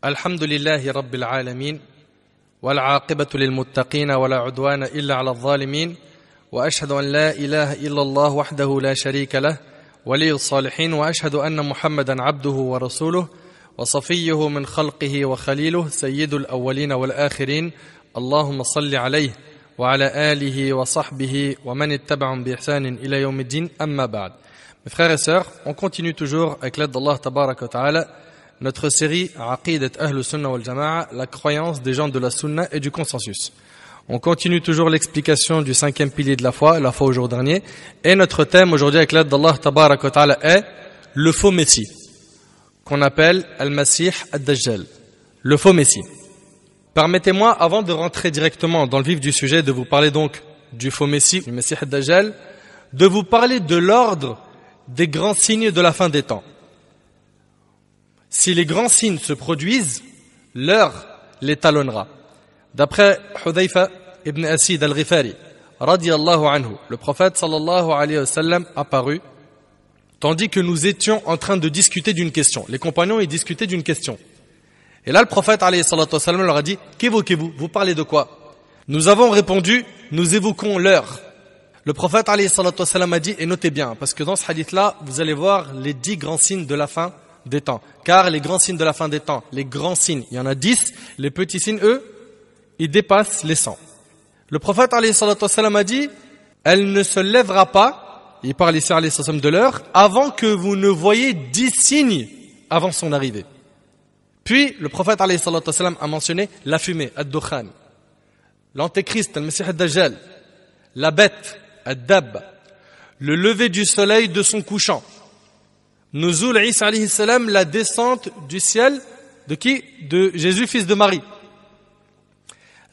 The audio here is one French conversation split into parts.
الحمد لله رب العالمين والعاقبة للمتقين ولا عدوان إلا على الظالمين وأشهد أن لا إله إلا الله وحده لا شريك له ولي الصالحين وأشهد أن محمدا عبده ورسوله وصفيه من خلقه وخليله سيد الأولين والآخرين اللهم صل عليه وعلى آله وصحبه ومن اتبعهم بإحسان إلى يوم الدين أما بعد. Mes frères et sœurs, on continue toujours avec l'aide d'Allah Tabaraka wa Ta'ala notre série Aqidat Ahl Sunnah wal Jama'a, la croyance des gens de la Sunna et du consensus. On continue toujours l'explication du cinquième pilier de la foi au jour dernier. Et notre thème aujourd'hui avec l'aide d'Allah Tabaraka wa Ta'ala est le faux Messie, qu'on appelle Al-Masih Ad-Dajjal, le faux Messie. Permettez-moi, avant de rentrer directement dans le vif du sujet, de vous parler donc du faux Messie, du Messie Ad-Dajjal, de vous parler de l'ordre des grands signes de la fin des temps. Si les grands signes se produisent, l'heure les talonnera. D'après Hudayfa ibn Asid al-Ghifari, radiyallahu anhu, le prophète sallallahu alayhi wa sallam apparut, tandis que nous étions en train de discuter d'une question. Les compagnons, ils discutaient d'une question. Et là, le prophète alayhi salatu wa sallam leur a dit, qu'évoquez-vous? Vous parlez de quoi? Nous avons répondu, nous évoquons l'heure. Le prophète alayhi salatu wa sallam a dit, et notez bien, parce que dans ce hadith-là, vous allez voir les 10 grands signes de la fin des temps. Car les grands signes de la fin des temps, les grands signes, il y en a 10, les petits signes, eux, ils dépassent les 100. Le prophète alayhi salatu wa sallam a dit, elle ne se lèvera pas, il parle ici alayhi sallam de l'heure, avant que vous ne voyez 10 signes avant son arrivée. Puis, le prophète alayhi salatu wa sallam a mentionné la fumée, ad-dukhan, l'antéchrist, al-Masih ad-Dajjal, la bête, ad-dab, le lever du soleil de son couchant, Nuzul Isa alayhi salam, la descente du ciel de qui? De Jésus, fils de Marie.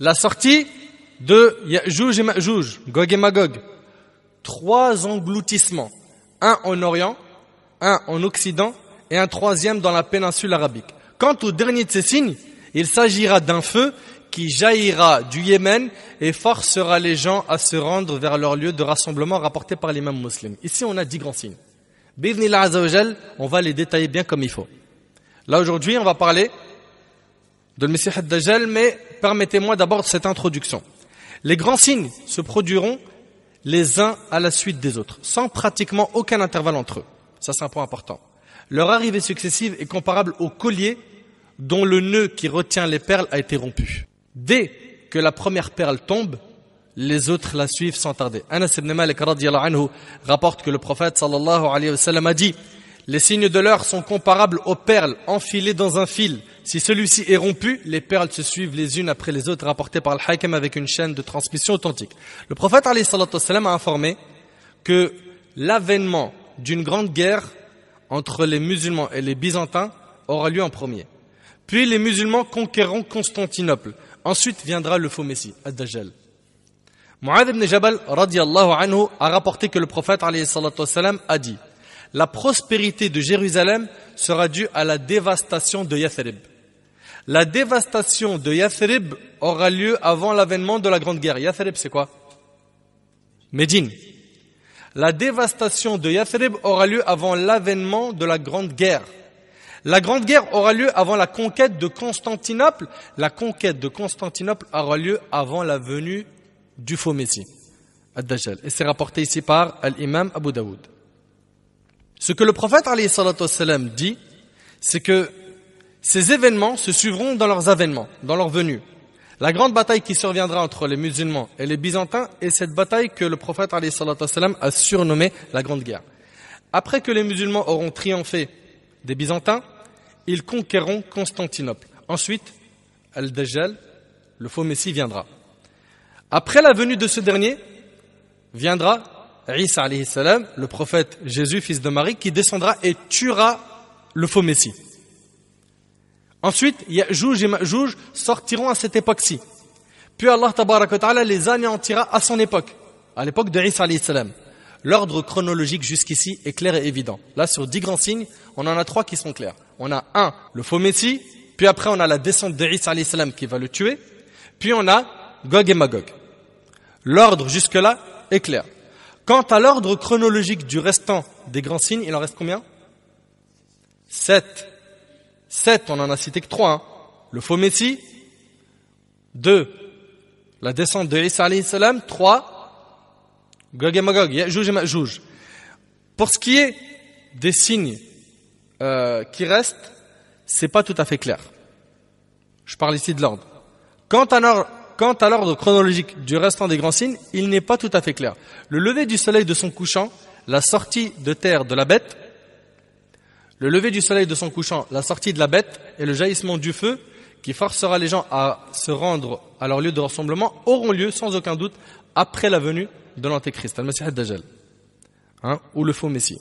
La sortie de Ya'juj et Ma'juj, Gog et Magog. 3 engloutissements. Un en Orient, un en Occident et un troisième dans la péninsule arabique. Quant au dernier de ces signes, il s'agira d'un feu qui jaillira du Yémen et forcera les gens à se rendre vers leur lieu de rassemblement rapporté par l'imam muslim. Ici, on a 10 grands signes. Bi'idhnillah azza wa jal, on va les détailler bien comme il faut. Là aujourd'hui, on va parler de Messie ad-Dajjal, mais permettez-moi d'abord cette introduction. Les grands signes se produiront les uns à la suite des autres, sans pratiquement aucun intervalle entre eux. Ça, c'est un point important. Leur arrivée successive est comparable au collier dont le nœud qui retient les perles a été rompu. Dès que la première perle tombe, les autres la suivent sans tarder. Anas ibn Malik radiyallahu anhu rapporte que le prophète sallallahu alayhi wa sallam a dit: les signes de l'heure sont comparables aux perles enfilées dans un fil. Si celui-ci est rompu, les perles se suivent les unes après les autres, rapportées par le Hakim avec une chaîne de transmission authentique. Le prophète alayhi salatu wa sallam a informé que l'avènement d'une grande guerre entre les musulmans et les byzantins aura lieu en premier. Puis les musulmans conquerront Constantinople. Ensuite viendra le faux Messie, Ad-Dajjal. Mu'adh ibn Jabal radiyallahu anhu a rapporté que le prophète alayhi salatu wa sallam a dit: la prospérité de Jérusalem sera due à la dévastation de Yathrib. La dévastation de Yathrib aura lieu avant l'avènement de la grande guerre. Yathrib, c'est quoi? Médine. La dévastation de Yathrib aura lieu avant l'avènement de la grande guerre. La grande guerre aura lieu avant la conquête de Constantinople. La conquête de Constantinople aura lieu avant la venue du faux Messie, Ad-Dajjal. Et c'est rapporté ici par l'imam Abu Daoud. Ce que le prophète alayhi salatu wa sallam dit, c'est que ces événements se suivront dans leurs avènements, dans leur venue. La grande bataille qui surviendra entre les musulmans et les byzantins est cette bataille que le prophète alayhi salatu wa sallam a surnommée la grande guerre. Après que les musulmans auront triomphé des byzantins, ils conquerront Constantinople. Ensuite, Al-Dajjal, le faux Messie, viendra. Après la venue de ce dernier, viendra Isa alayhi salam, le prophète Jésus, fils de Marie, qui descendra et tuera le faux Messie. Ensuite, Ya'juj et Ma'juj sortiront à cette époque-ci. Puis Allah tabaraka wa ta'ala les anéantira à son époque, à l'époque de Isa alayhi salam. L'ordre chronologique jusqu'ici est clair et évident. Là, sur 10 grands signes, on en a 3 qui sont clairs. On a 1, le faux Messie, puis après on a la descente de Isa alayhi salam qui va le tuer, puis on a Gog et Magog. L'ordre jusque-là est clair. Quant à l'ordre chronologique du restant des grands signes, il en reste combien? 7. 7, on en a cité que 3. le faux Messie. 2, la descente de Isa alayhi salam. 3, Gog et Magog, Ya'juj et Ma'juj. Pour ce qui est des signes qui restent, c'est pas tout à fait clair. Je parle ici de l'ordre. Quant à l'ordre chronologique du restant des grands signes, il n'est pas tout à fait clair. Le lever du soleil de son couchant, la sortie de terre de la bête, le lever du soleil de son couchant, la sortie de la bête et le jaillissement du feu qui forcera les gens à se rendre à leur lieu de rassemblement auront lieu sans aucun doute après la venue de l'Antéchrist, al-Masih ad-Dajjal, ou le faux Messie.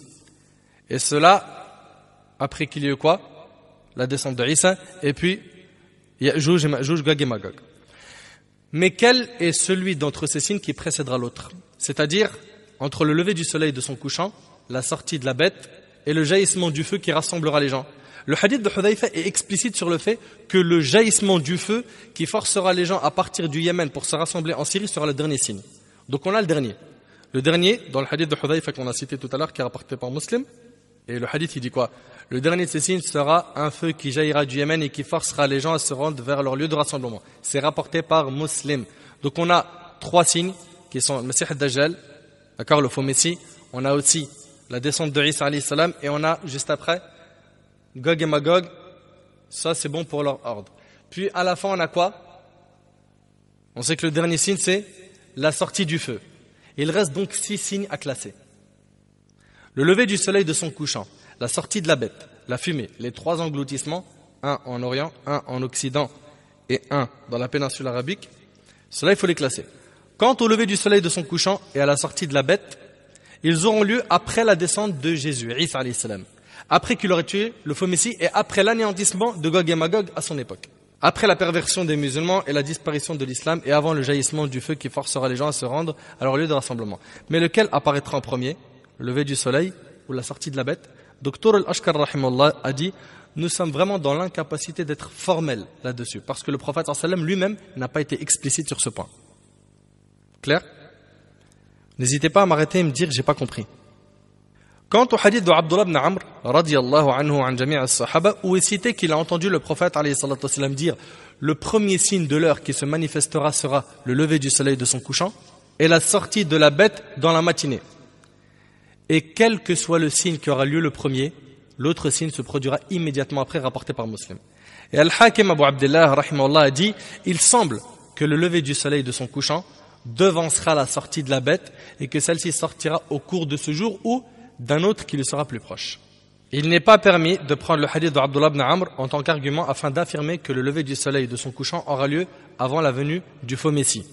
Et cela, après qu'il y ait eu quoi? La descente de Isa, et puis Ya'juj et Ma'juj, Gog et Magog. Mais quel est celui d'entre ces signes qui précédera l'autre? C'est-à-dire, entre le lever du soleil de son couchant, la sortie de la bête et le jaillissement du feu qui rassemblera les gens. Le hadith de Hudayfa est explicite sur le fait que le jaillissement du feu qui forcera les gens à partir du Yémen pour se rassembler en Syrie sera le dernier signe. Donc on a le dernier. Le dernier, dans le hadith de Hudayfa qu'on a cité tout à l'heure, qui est rapporté par Muslim, et le hadith il dit quoi? Le dernier de ces signes sera un feu qui jaillira du Yémen et qui forcera les gens à se rendre vers leur lieu de rassemblement. C'est rapporté par Muslim. Donc on a 3 signes qui sont le Masih ad-Dajjal, d'accord, le faux Messie. On a aussi la descente de Isa alayhi salam et on a juste après Gog et Magog. Ça c'est bon pour leur ordre. Puis à la fin on a quoi? On sait que le dernier signe c'est la sortie du feu. Il reste donc 6 signes à classer. Le lever du soleil de son couchant, la sortie de la bête, la fumée, les 3 engloutissements, un en Orient, un en Occident et un dans la péninsule arabique, cela il faut les classer. Quant au lever du soleil de son couchant et à la sortie de la bête, ils auront lieu après la descente de Jésus, Isa alayhi salam, après qu'il aurait tué le faux Messie et après l'anéantissement de Gog et Magog à son époque, après la perversion des musulmans et la disparition de l'islam et avant le jaillissement du feu qui forcera les gens à se rendre à leur lieu de rassemblement. Mais lequel apparaîtra en premier? Le lever du soleil ou la sortie de la bête? Dr Al-Ashkar rahimahullah a dit: nous sommes vraiment dans l'incapacité d'être formels là-dessus parce que le prophète sallam lui-même n'a pas été explicite sur ce point. Clair? N'hésitez pas à m'arrêter et me dire j'ai pas compris. Quant au hadith de Abdullah ibn Amr radiyallahu anhu an jami' as-sahaba, où est cité qu'il a entendu le prophète alayhi salatu wassalam dire: le premier signe de l'heure qui se manifestera sera le lever du soleil de son couchant et la sortie de la bête dans la matinée. Et quel que soit le signe qui aura lieu le premier, l'autre signe se produira immédiatement après, rapporté par Muslim. Et Al-Hakim Abu Abdullah rahimahullah a dit: il semble que le lever du soleil de son couchant devancera la sortie de la bête et que celle-ci sortira au cours de ce jour ou d'un autre qui lui sera plus proche. Il n'est pas permis de prendre le hadith d'Abdullah ibn Amr en tant qu'argument afin d'affirmer que le lever du soleil de son couchant aura lieu avant la venue du faux Messie,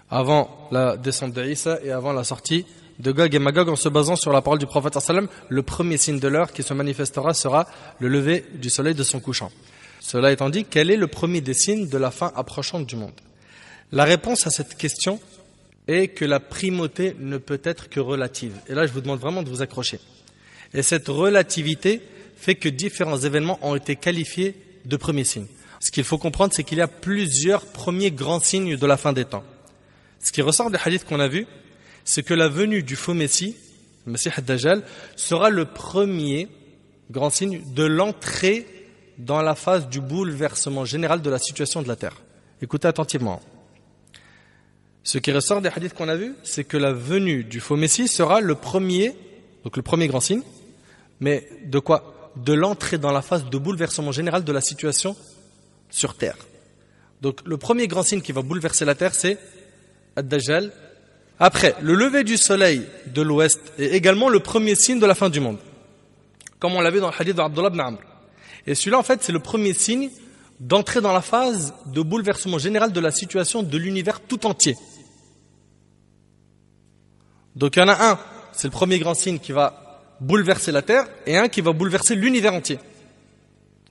avant la descente de Isa et avant la sortie de Gog et Magog, en se basant sur la parole du prophète sallam. Le premier signe de l'heure qui se manifestera sera le lever du soleil de son couchant. Cela étant dit, quel est le premier des signes de la fin approchante du monde? La réponse à cette question est que la primauté ne peut être que relative. Et là, je vous demande vraiment de vous accrocher. Et cette relativité fait que différents événements ont été qualifiés de premiers signes. Ce qu'il faut comprendre, c'est qu'il y a plusieurs premiers grands signes de la fin des temps. Ce qui ressort des hadiths qu'on a vus, c'est que la venue du faux Messie, le Masih ad-Dajjal, sera le premier grand signe de l'entrée dans la phase du bouleversement général de la situation de la terre. Écoutez attentivement. Ce qui ressort des hadiths qu'on a vus, c'est que la venue du faux Messie sera le premier, donc le premier grand signe, mais de quoi? De l'entrée dans la phase de bouleversement général de la situation sur terre. Donc le premier grand signe qui va bouleverser la terre, c'est ad-Dajjal. Après, le lever du soleil de l'ouest est également le premier signe de la fin du monde, comme on l'a vu dans le hadith d'Abdullah ibn Amr. Et celui-là, en fait, c'est le premier signe d'entrer dans la phase de bouleversement général de la situation de l'univers tout entier. Donc il y en a un, c'est le premier grand signe qui va bouleverser la terre, et un qui va bouleverser l'univers entier.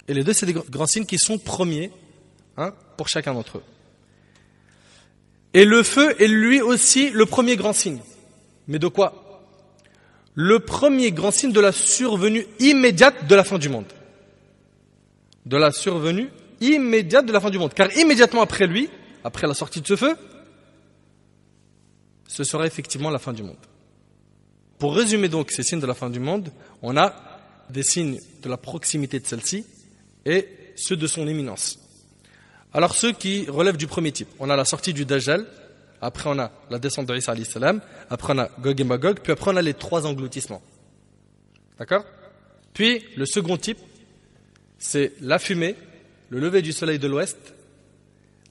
Et les deux, c'est des grands signes qui sont premiers, pour chacun d'entre eux. Et le feu est lui aussi le premier grand signe. Mais de quoi? Le premier grand signe de la survenue immédiate de la fin du monde. De la survenue immédiate de la fin du monde. Car immédiatement après lui, après la sortie de ce feu, ce sera effectivement la fin du monde. Pour résumer donc ces signes de la fin du monde, on a des signes de la proximité de celle-ci et ceux de son éminence. Alors ceux qui relèvent du premier type, on a la sortie du Dajjal, après on a la descente de Isa alayhi salam, après on a Gog et Magog, puis après on a les 3 engloutissements. D'accord? Puis le second type, c'est la fumée, le lever du soleil de l'ouest,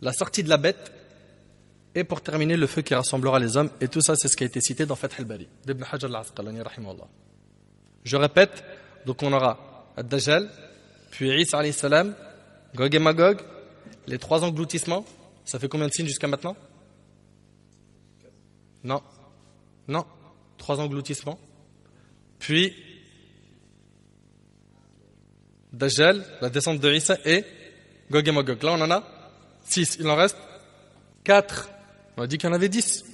la sortie de la bête, et pour terminer le feu qui rassemblera les hommes. Et tout ça c'est ce qui a été cité dans Fath al-Bari d'Ibn Hajar al-Asqalani rahimahullah. Je répète, donc on aura Ad-Dajjal, puis Isa alayhi salam, Gog et Magog, les 3 engloutissements. Ça fait combien de signes jusqu'à maintenant? Non, 3 engloutissements. Puis Dajjal, la descente de Isa et Gog et Magog. Là on en a 6, il en reste 4. On a dit qu'il y en avait 10.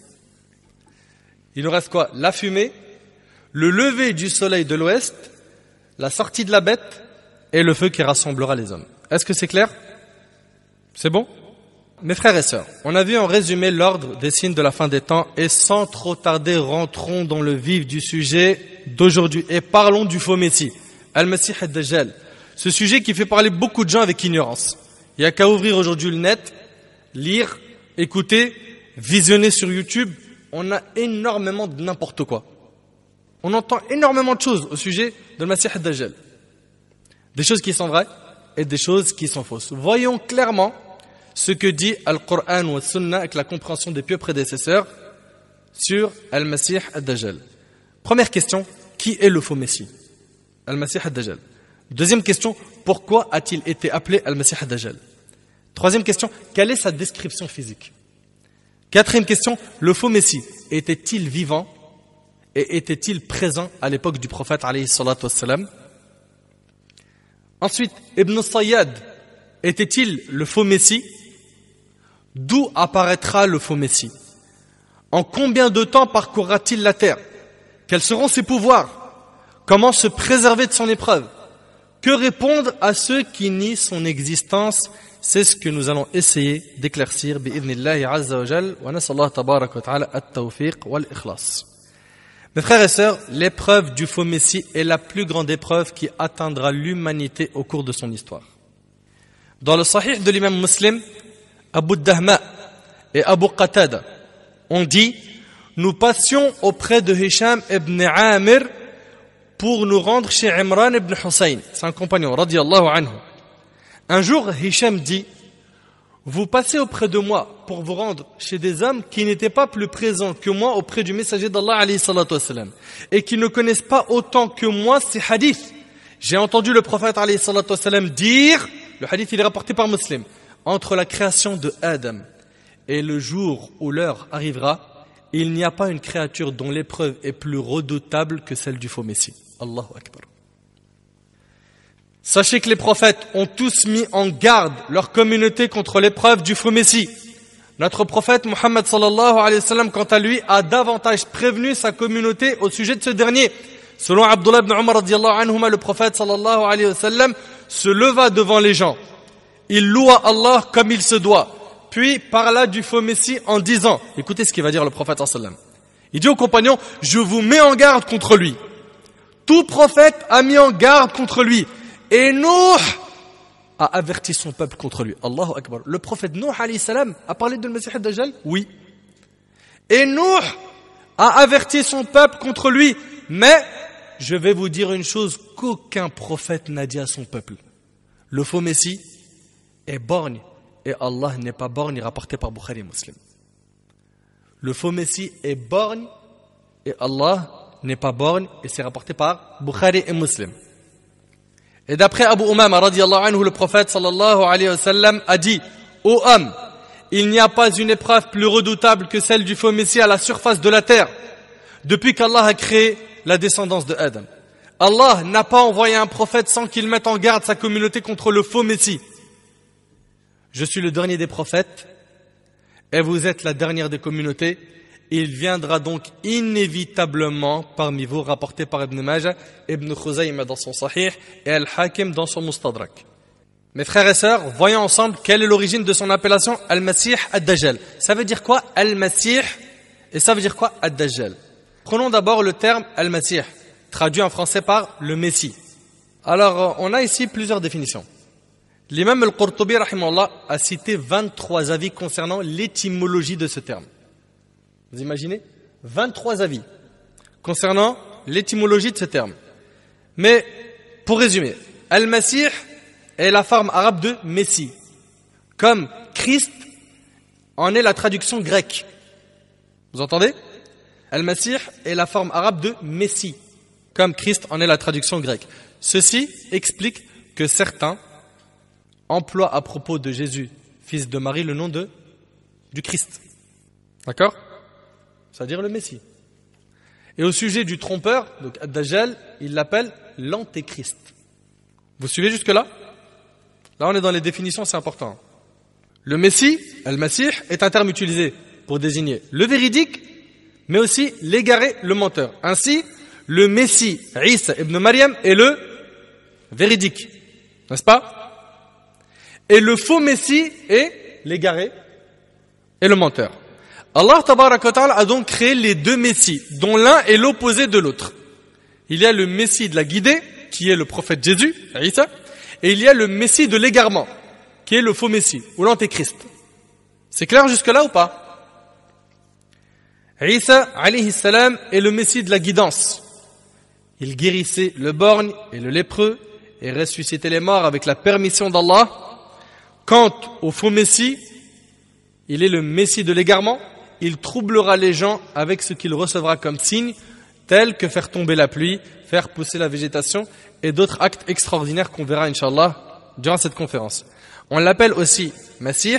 Il nous reste quoi? La fumée, le lever du soleil de l'ouest, la sortie de la bête et le feu qui rassemblera les hommes. Est-ce que c'est clair? C'est bon? Mes frères et sœurs, on a vu en résumé l'ordre des signes de la fin des temps et sans trop tarder, rentrons dans le vif du sujet d'aujourd'hui et parlons du faux Messie, Al-Masih ad-Dajjal. Ce sujet qui fait parler beaucoup de gens avec ignorance. Il n'y a qu'à ouvrir aujourd'hui le net, lire, écouter, visionner sur YouTube. On a énormément de n'importe quoi. On entend énormément de choses au sujet de Al-Masih ad-Dajjal. Des choses qui sont vraies et des choses qui sont fausses. Voyons clairement ce que dit Al-Qur'an ou Al-Sunnah avec la compréhension des pieux prédécesseurs sur Al-Masih ad-Dajjal. Première question, qui est le faux Messie? Al-Masih ad-Dajjal. Deuxième question, pourquoi a-t-il été appelé Al-Masih ad-Dajjal? Troisième question, quelle est sa description physique? Quatrième question, le faux Messie était-il vivant et était-il présent à l'époque du prophète alayhi salatu wassalam? Ensuite, Ibn Sayyad était-il le faux Messie? D'où apparaîtra le faux Messie? En combien de temps parcourra-t-il la terre? Quels seront ses pouvoirs? Comment se préserver de son épreuve? Que répondre à ceux qui nient son existence? C'est ce que nous allons essayer d'éclaircir bi'idhnillahi azza wa jal wa nasallahu tabarak wa ta'ala at-tawfiq wal-ikhlas. Mes frères et sœurs, l'épreuve du faux Messie est la plus grande épreuve qui atteindra l'humanité au cours de son histoire. Dans le Sahih de l'imam Muslim, Abu Dahma et Abu Qatada ont dit: nous passions auprès de Hisham ibn Amir pour nous rendre chez Imran ibn Hussein, c'est un compagnon, radiyallahu anhu. Un jour, Hisham dit: vous passez auprès de moi pour vous rendre chez des hommes qui n'étaient pas plus présents que moi auprès du messager d'Allah alayhi salatu wassalam, et qui ne connaissent pas autant que moi ces hadiths. J'ai entendu le prophète alayhi salatu wassalam dire, le hadith il est rapporté par Muslim, entre la création de Adam et le jour où l'heure arrivera, il n'y a pas une créature dont l'épreuve est plus redoutable que celle du faux Messie. Allahu Akbar. Sachez que les prophètes ont tous mis en garde leur communauté contre l'épreuve du faux Messie. Notre prophète Muhammad sallallahu alayhi wa sallam, quant à lui, a davantage prévenu sa communauté au sujet de ce dernier. Selon Abdullah ibn Umar radiyallahu anhuma, le prophète sallallahu alayhi wa sallam se leva devant les gens. Il loua Allah comme il se doit, puis parla du faux Messie en disant, écoutez ce qu'il va dire le prophète sallallahu alayhi wa sallam. Il dit aux compagnons: je vous mets en garde contre lui. Tout prophète a mis en garde contre lui. Et Nuh a averti son peuple contre lui. Allahu Akbar. Le prophète Nuh alayhi salam a parlé de Masih ad-Dajjal? Oui. Et Nuh a averti son peuple contre lui. Mais je vais vous dire une chose qu'aucun prophète n'a dit à son peuple. Le faux Messie est borgne et Allah n'est pas borgne, rapporté par Bukhari et Muslim. Le faux Messie est borgne et Allah n'est pas borgne et c'est rapporté par Bukhari et Muslim. Et d'après Abu Umama radiyallahu anhu, le prophète sallallahu alayhi wa sallam a dit: ô homme, il n'y a pas une épreuve plus redoutable que celle du faux Messie à la surface de la terre depuis qu'Allah a créé la descendance de Adam. Allah n'a pas envoyé un prophète sans qu'il mette en garde sa communauté contre le faux Messie. Je suis le dernier des prophètes et vous êtes la dernière des communautés. Il viendra donc inévitablement parmi vous, rapporté par Ibn Majah, Ibn Khuzayma dans son Sahih et Al-Hakim dans son Mustadrak. Mes frères et sœurs, voyons ensemble quelle est l'origine de son appellation Al-Masih ad-Dajjal. Ça veut dire quoi Al-Masih et ça veut dire quoi ad-Dajjal? Prenons d'abord le terme Al-Masih, traduit en français par le Messie. Alors, on a ici plusieurs définitions. L'imam al-Qurtubi, rahimahullah, a cité 23 avis concernant l'étymologie de ce terme. Vous imaginez? 23 avis concernant l'étymologie de ce terme. Mais, pour résumer, Al-Masih est la forme arabe de Messie. Comme Christ en est la traduction grecque. Vous entendez? Al-Masih est la forme arabe de Messie. Comme Christ en est la traduction grecque. Ceci explique que certains emploient à propos de Jésus, fils de Marie, le nom du Christ. D'accord? C'est-à-dire le Messie. Et au sujet du trompeur, donc Ad-Dajjal, il l'appelle l'antéchrist. Vous suivez jusque-là? Là, on est dans les définitions, c'est important. Le Messie, Al-Masih, est un terme utilisé pour désigner le véridique, mais aussi l'égaré, le menteur. Ainsi, le Messie, Isa ibn Maryam, est le véridique. N'est-ce pas? Et le faux Messie est l'égaré et le menteur. Allah tabaraka wa ta'ala a donc créé les deux Messies, dont l'un est l'opposé de l'autre. Il y a le Messie de la guidée, qui est le prophète Jésus, Isa, et il y a le Messie de l'égarement, qui est le faux Messie, ou l'antéchrist. C'est clair jusque-là ou pas? Isa, alayhi salam, est le Messie de la guidance. Il guérissait le borgne et le lépreux, et ressuscitait les morts avec la permission d'Allah. Quant au faux Messie, il est le Messie de l'égarement. Il troublera les gens avec ce qu'il recevra comme signe, tels que faire tomber la pluie, faire pousser la végétation et d'autres actes extraordinaires qu'on verra, Inch'Allah, durant cette conférence. On l'appelle aussi Masih.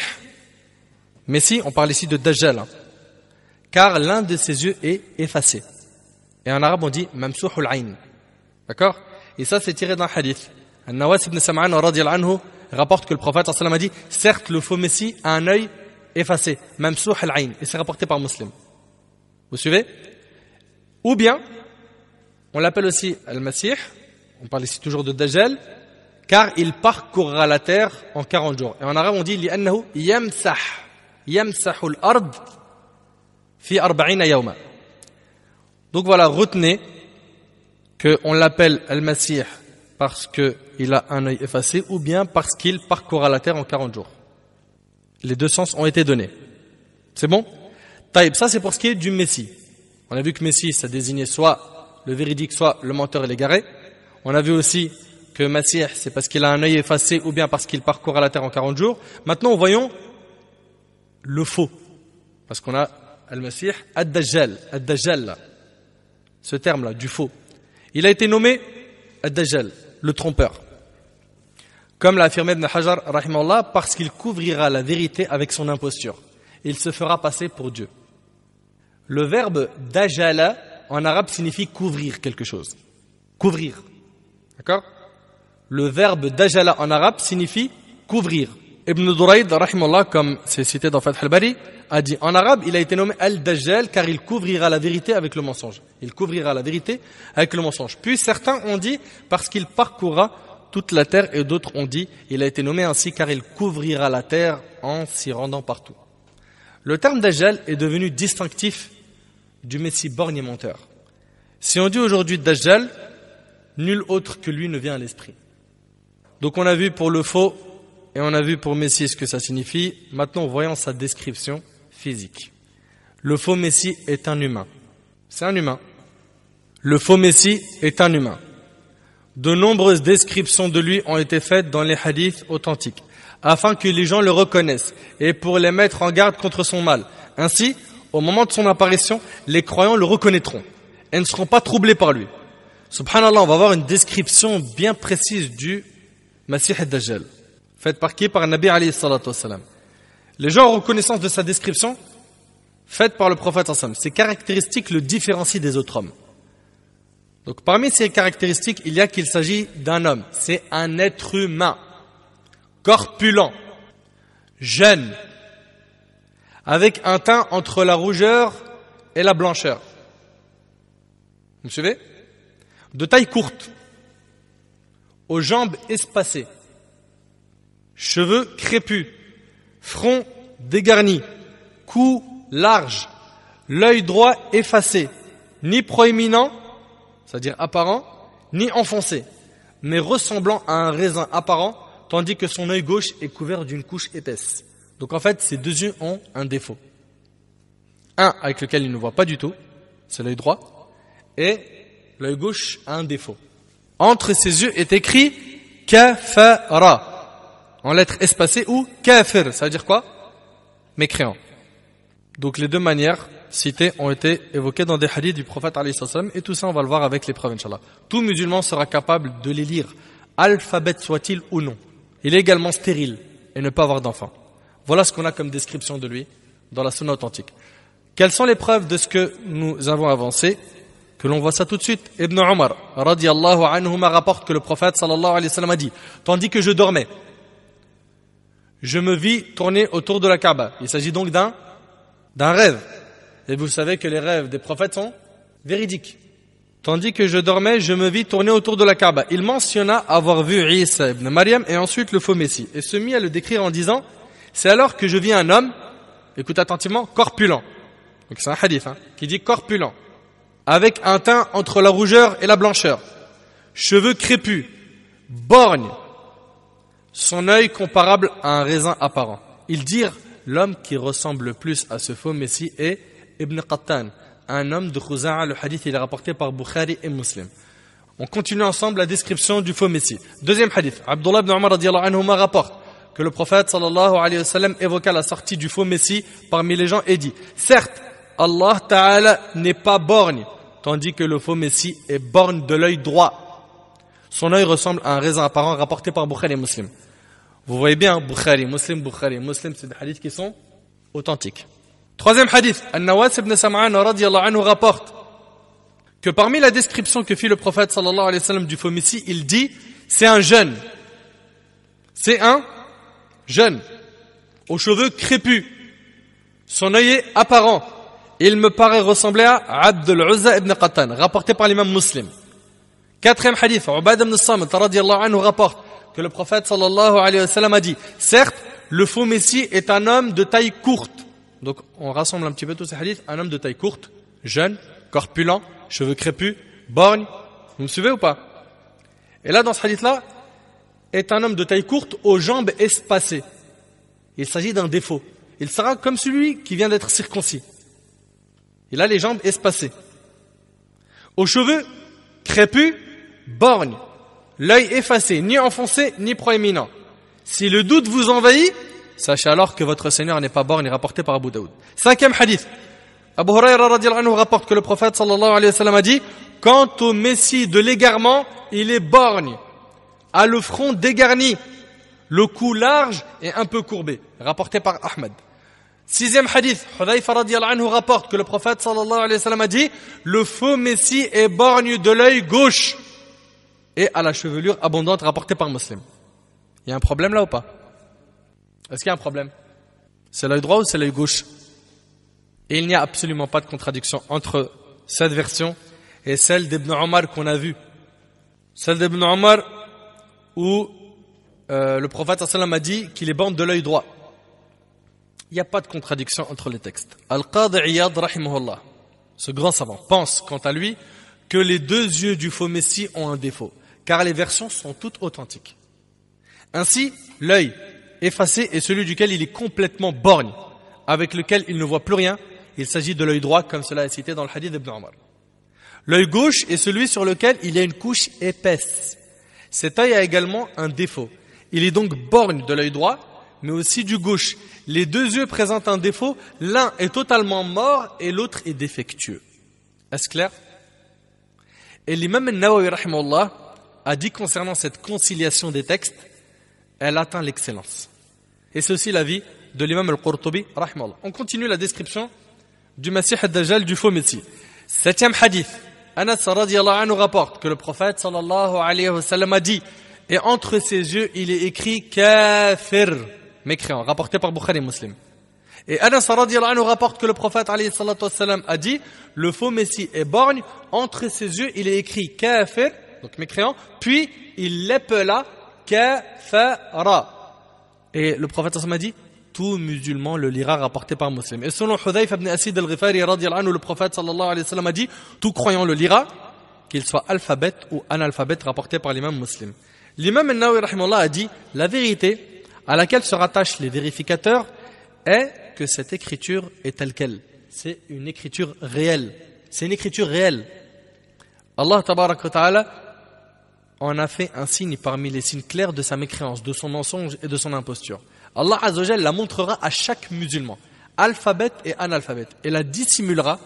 Messie, on parle ici de Dajjal, car l'un de ses yeux est effacé. Et en arabe, on dit Mamsouhul Ayn. D'accord? Et ça, c'est tiré d'un hadith. An-Nawas ibn Sam'an, radiyallahu anhu, rapporte que le prophète sallallahu alayhi wa sallam a dit, certes, le faux Messie a un œil effacé, Mamsouh al-Ayn, et c'est rapporté par Muslim. Vous suivez? Ou bien, on l'appelle aussi Al-Masih, on parle ici toujours de Dajjal, car il parcourra la terre en 40 jours. Et en arabe, on dit li'annahu yamsahu al-ard fi 40 yawma. Donc voilà, retenez qu'on l'appelle Al-Masih parce qu'il a un œil effacé ou bien parce qu'il parcourra la terre en 40 jours. Les deux sens ont été donnés. C'est bon? Taïb, ça c'est pour ce qui est du Messie. On a vu que Messie, ça désignait soit le véridique, soit le menteur et l'égaré. On a vu aussi que Masih, c'est parce qu'il a un œil effacé ou bien parce qu'il parcourra la terre en 40 jours. Maintenant, voyons le faux. Parce qu'on a Al-Masih, Ad-Dajjal, ce terme-là, du faux. Il a été nommé Ad-Dajjal, le trompeur. Comme l'a affirmé Ibn Hajar, rahimahullah, parce qu'il couvrira la vérité avec son imposture. Il se fera passer pour Dieu. Le verbe dajala en arabe signifie couvrir quelque chose. Couvrir. D'accord? Le verbe dajala en arabe signifie couvrir. Ibn Durayd, rahimahullah, comme c'est cité dans Fath al-Bari, a dit en arabe, il a été nommé Al-Dajjal car il couvrira la vérité avec le mensonge. Il couvrira la vérité avec le mensonge. Puis certains ont dit parce qu'il parcourra toute la terre et d'autres ont dit il a été nommé ainsi car il couvrira la terre en s'y rendant partout. Le terme Dajjal est devenu distinctif du Messie borgne et menteur. Si on dit aujourd'hui Dajjal, nul autre que lui ne vient à l'esprit. Donc on a vu pour le faux et on a vu pour Messie ce que ça signifie. Maintenant voyons sa description physique. Le faux Messie est un humain. C'est un humain. Le faux Messie est un humain. De nombreuses descriptions de lui ont été faites dans les hadiths authentiques, afin que les gens le reconnaissent et pour les mettre en garde contre son mal. Ainsi, au moment de son apparition, les croyants le reconnaîtront et ne seront pas troublés par lui. Subhanallah, on va avoir une description bien précise du Masih ad-Dajjal. Faite par qui? Par Nabi alayhi salatu wassalam. Les gens en reconnaissance de sa description, faite par le prophète sallallahu alayhi wa sallam, ses caractéristiques le différencient des autres hommes. Donc parmi ces caractéristiques, il y a qu'il s'agit d'un homme. C'est un être humain, corpulent, jeune, avec un teint entre la rougeur et la blancheur. Vous me suivez? De taille courte, aux jambes espacées, cheveux crépus, front dégarni, cou large, l'œil droit effacé, ni proéminent, c'est-à-dire apparent, ni enfoncé, mais ressemblant à un raisin apparent, tandis que son œil gauche est couvert d'une couche épaisse. Donc en fait, ces deux yeux ont un défaut. Un avec lequel il ne voit pas du tout, c'est l'œil droit, et l'œil gauche a un défaut. Entre ses yeux est écrit kafara, en lettres espacées, ou kafir, ça veut dire quoi? Mécréant. Donc les deux manières citées ont été évoquées dans des hadiths du prophète alayhi salam, et tout ça on va le voir avec les preuves, Inch'Allah. Tout musulman sera capable de les lire, alphabet soit-il ou non. Il est également stérile et ne peut avoir d'enfant. Voilà ce qu'on a comme description de lui dans la sunna authentique. Quelles sont les preuves de ce que nous avons avancé? Que l'on voit ça tout de suite. Ibn Umar, radiyallahu anhuma, rapporte que le prophète sallallahu alayhi wa sallam a dit, tandis que je dormais, je me vis tourner autour de la Kaaba. Il s'agit donc d'un rêve. Et vous savez que les rêves des prophètes sont véridiques. Tandis que je dormais, je me vis tourner autour de la Kaaba. Il mentionna avoir vu Isa ibn Maryam et ensuite le faux Messie. Et se mit à le décrire en disant, c'est alors que je vis un homme, écoute attentivement, corpulent. Donc c'est un hadith qui dit corpulent, avec un teint entre la rougeur et la blancheur, cheveux crépus, borgne, son œil comparable à un raisin apparent. Ils dirent, l'homme qui ressemble le plus à ce faux Messie est Ibn Qattan, un homme de Khuza'a. Le hadith il est rapporté par Bukhari et Muslim. On continue ensemble la description du faux Messie. Deuxième hadith, Abdullah ibn Umar radiyallahu anhuma rapporte que le prophète sallallahu alayhi wa sallam évoqua la sortie du faux Messie parmi les gens et dit, certes, Allah Ta'ala n'est pas borgne, tandis que le faux Messie est borgne de l'œil droit. Son œil ressemble à un raisin apparent, rapporté par Bukhari et Muslim. Vous voyez bien, Bukhari, Muslim, c'est des hadiths qui sont authentiques. Troisième hadith, An-Nawas ibn Sam'an radiyallahu anhu rapporte que parmi la description que fit le prophète sallallahu alayhi wa sallam du faux Messie, il dit, c'est un jeune, aux cheveux crépus, son œil est apparent. Il me paraît ressembler à Abdul Uzza ibn Qattan, rapporté par l'imam Muslim. Quatrième hadith, Ubad ibn Samit radiyallahu anhu rapporte que le prophète sallallahu alayhi wa sallam a dit, certes, le faux Messie est un homme de taille courte. Donc on rassemble un petit peu tous ces hadiths, un homme de taille courte, jeune, corpulent, cheveux crépus, borgne. Vous me suivez ou pas? Et là, dans ce hadith-là, est un homme de taille courte aux jambes espacées. Il s'agit d'un défaut. Il sera comme celui qui vient d'être circoncis. Il a les jambes espacées. Aux cheveux crépus, borgne, l'œil effacé, ni enfoncé, ni proéminent. Si le doute vous envahit, sachez alors que votre Seigneur n'est pas borgne, rapporté par Abu Daoud. Cinquième hadith. Abu Hurayra radiyallahu anhu rapporte que le prophète sallallahu alayhi wa sallam a dit, quant au Messie de l'égarement, il est borgne, a le front dégarni, le cou large et un peu courbé, rapporté par Ahmed. Sixième hadith, Hudhayfa radiyallahu anhu rapporte que le prophète sallallahu alayhi wa sallam a dit, le faux Messie est borgne de l'œil gauche et à la chevelure abondante, rapporté par Muslim. Il y a un problème là ou pas? Est-ce qu'il y a un problème? C'est l'œil droit ou c'est l'œil gauche? Et il n'y a absolument pas de contradiction entre cette version et celle d'Ibn Omar qu'on a vue. Celle d'Ibn Omar où le prophète sallallahu alayhi wa sallam a dit qu'il est borgne de l'œil droit. Il n'y a pas de contradiction entre les textes. Al-Qadi Iyad, rahimahullah, ce grand savant, pense, quant à lui, que les deux yeux du faux Messie ont un défaut, car les versions sont toutes authentiques. Ainsi, l'œil effacé est celui duquel il est complètement borgne, avec lequel il ne voit plus rien. Il s'agit de l'œil droit, comme cela est cité dans le hadith d'Ibn Omar. L'œil gauche est celui sur lequel il y a une couche épaisse. Cet œil a également un défaut. Il est donc borgne de l'œil droit, mais aussi du gauche. Les deux yeux présentent un défaut, l'un est totalement mort et l'autre est défectueux. Est-ce clair? Et l'imam al-Nawawi rahimahullah a dit concernant cette conciliation des textes, elle atteint l'excellence. Et c'est aussi l'avis de l'imam al-Qurtubi rahimahullah. On continue la description du Masih ad-Dajjal, du faux Messie. Septième hadith, Anas radiyallahu anhu rapporte que le prophète sallallahu alayhi wa sallam a dit, et entre ses yeux il est écrit kafir, mécréant, rapporté par Bukhari et Muslim. Et Anas radiyallahu anhu rapporte que le prophète alayhi salatu wassalam a dit, le faux Messie est borgne, entre ses yeux il est écrit kafir, donc mécréant, puis il l'épela kafara. Et le prophète sallallahu alayhi wa sallam a dit, tout musulman le lira, rapporté par Muslim. Et selon Hudhayfa ibn Asid al-Ghifari radiyallahu anhu, le prophète sallallahu alayhi wa sallam a dit, tout croyant le lira, qu'il soit alphabète ou analphabète, rapporté par l'imam Muslim. L'imam al-Nawawi rahimahullah a dit la vérité à laquelle se rattachent les vérificateurs est que cette écriture est telle qu'elle. C'est une écriture réelle. C'est une écriture réelle. Allah tabarak wa ta'ala en a fait un signe parmi les signes clairs de sa mécréance, de son mensonge et de son imposture. Allah azza wa jalla la montrera à chaque musulman, alphabète et analphabète, et la dissimulera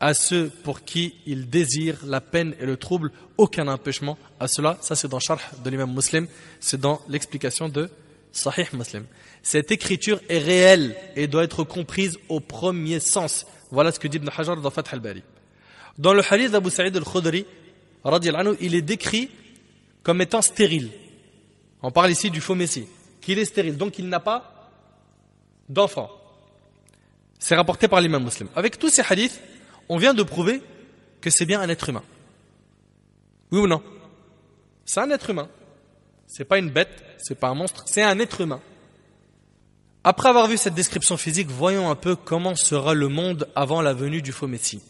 à ceux pour qui il désire la peine et le trouble, aucun empêchement à cela. Ça c'est dans Sharh de l'imam Muslim, c'est dans l'explication de Sahih Muslim. Cette écriture est réelle et doit être comprise au premier sens. Voilà ce que dit Ibn Hajar dans Fath al-Bari. Dans le hadith d'Abu Sa'id al-Khudri, radiyallahu anhu, il est décrit comme étant stérile. On parle ici du faux messie, qu'il est stérile, donc il n'a pas d'enfant. C'est rapporté par l'imam Muslim. Avec tous ces hadiths, on vient de prouver que c'est bien un être humain. Oui ou non? C'est un être humain. C'est pas une bête, c'est pas un monstre, c'est un être humain. Après avoir vu cette description physique, voyons un peu comment sera le monde avant la venue du faux Messie.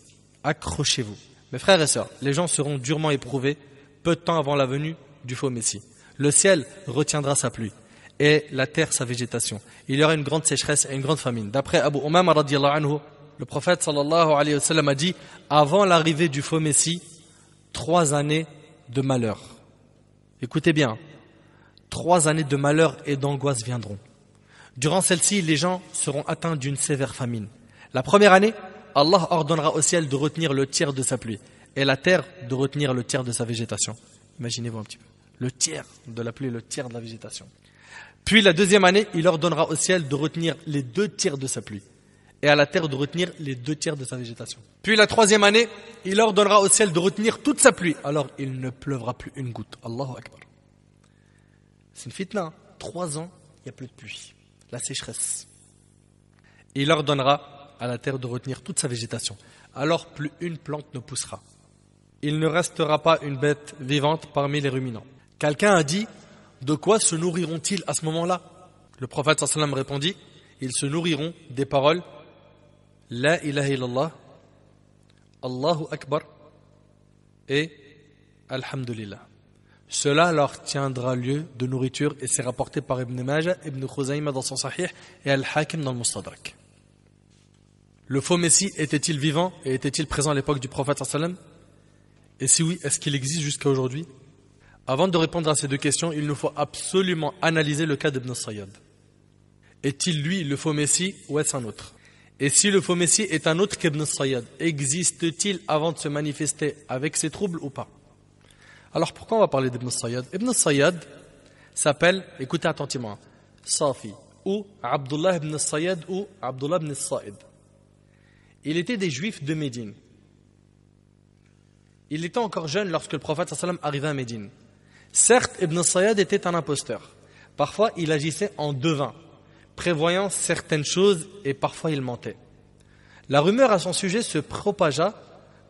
Accrochez-vous. Mes frères et sœurs, les gens seront durement éprouvés peu de temps avant la venue du faux Messie. Le ciel retiendra sa pluie et la terre sa végétation. Il y aura une grande sécheresse et une grande famine. D'après Abu Umama radiyallahu anhu, le prophète sallallahu alayhi wa sallam a dit avant l'arrivée du faux Messie, 3 années de malheur. Écoutez bien, 3 années de malheur et d'angoisse viendront. Durant celle-ci, les gens seront atteints d'une sévère famine. La première année, Allah ordonnera au ciel de retenir le tiers de sa pluie et la terre de retenir le tiers de sa végétation. Imaginez-vous un petit peu. Le tiers de la pluie, le tiers de la végétation. Puis la deuxième année, il ordonnera au ciel de retenir les 2 tiers de sa pluie et à la terre de retenir les 2 tiers de sa végétation. Puis la troisième année, il ordonnera au ciel de retenir toute sa pluie. Alors il ne pleuvra plus une goutte. Allahu Akbar. C'est une fitna. 3 ans, il n'y a plus de pluie. La sécheresse. Et il ordonnera à la terre de retenir toute sa végétation. Alors plus une plante ne poussera. Il ne restera pas une bête vivante parmi les ruminants. Quelqu'un a dit, de quoi se nourriront-ils à ce moment-là? Le prophète sallallahu alayhi wa sallam répondit, ils se nourriront des paroles La ilaha illallah, Allahu Akbar et Alhamdulillah. Cela leur tiendra lieu de nourriture et c'est rapporté par Ibn Majah, Ibn Khuzayma dans son Sahih et Al-Hakim dans le Mustadrak. Le faux Messie était-il vivant et était-il présent à l'époque du prophète sallallahu alayhi wa sallam? Et si oui, est-ce qu'il existe jusqu'à aujourd'hui? Avant de répondre à ces 2 questions, il nous faut absolument analyser le cas d'Ibn Sayyad. Est-il lui le faux Messie ou est-ce un autre? Et si le faux Messie est un autre qu'Ibn Sayyad, existe-t-il avant de se manifester avec ses troubles ou pas? Alors pourquoi on va parler d'Ibn Sayyad? Ibn Sayyad s'appelle, écoutez attentivement, Safi ou Abdullah ibn Sayyad ou Abdullah ibn Sa'id. Il était des Juifs de Médine. Il était encore jeune lorsque le prophète sallallahu alayhi wa sallam arrivait à Médine. Certes, Ibn Sayyad était un imposteur. Parfois, il agissait en devin, prévoyant certaines choses et parfois il mentait. La rumeur à son sujet se propagea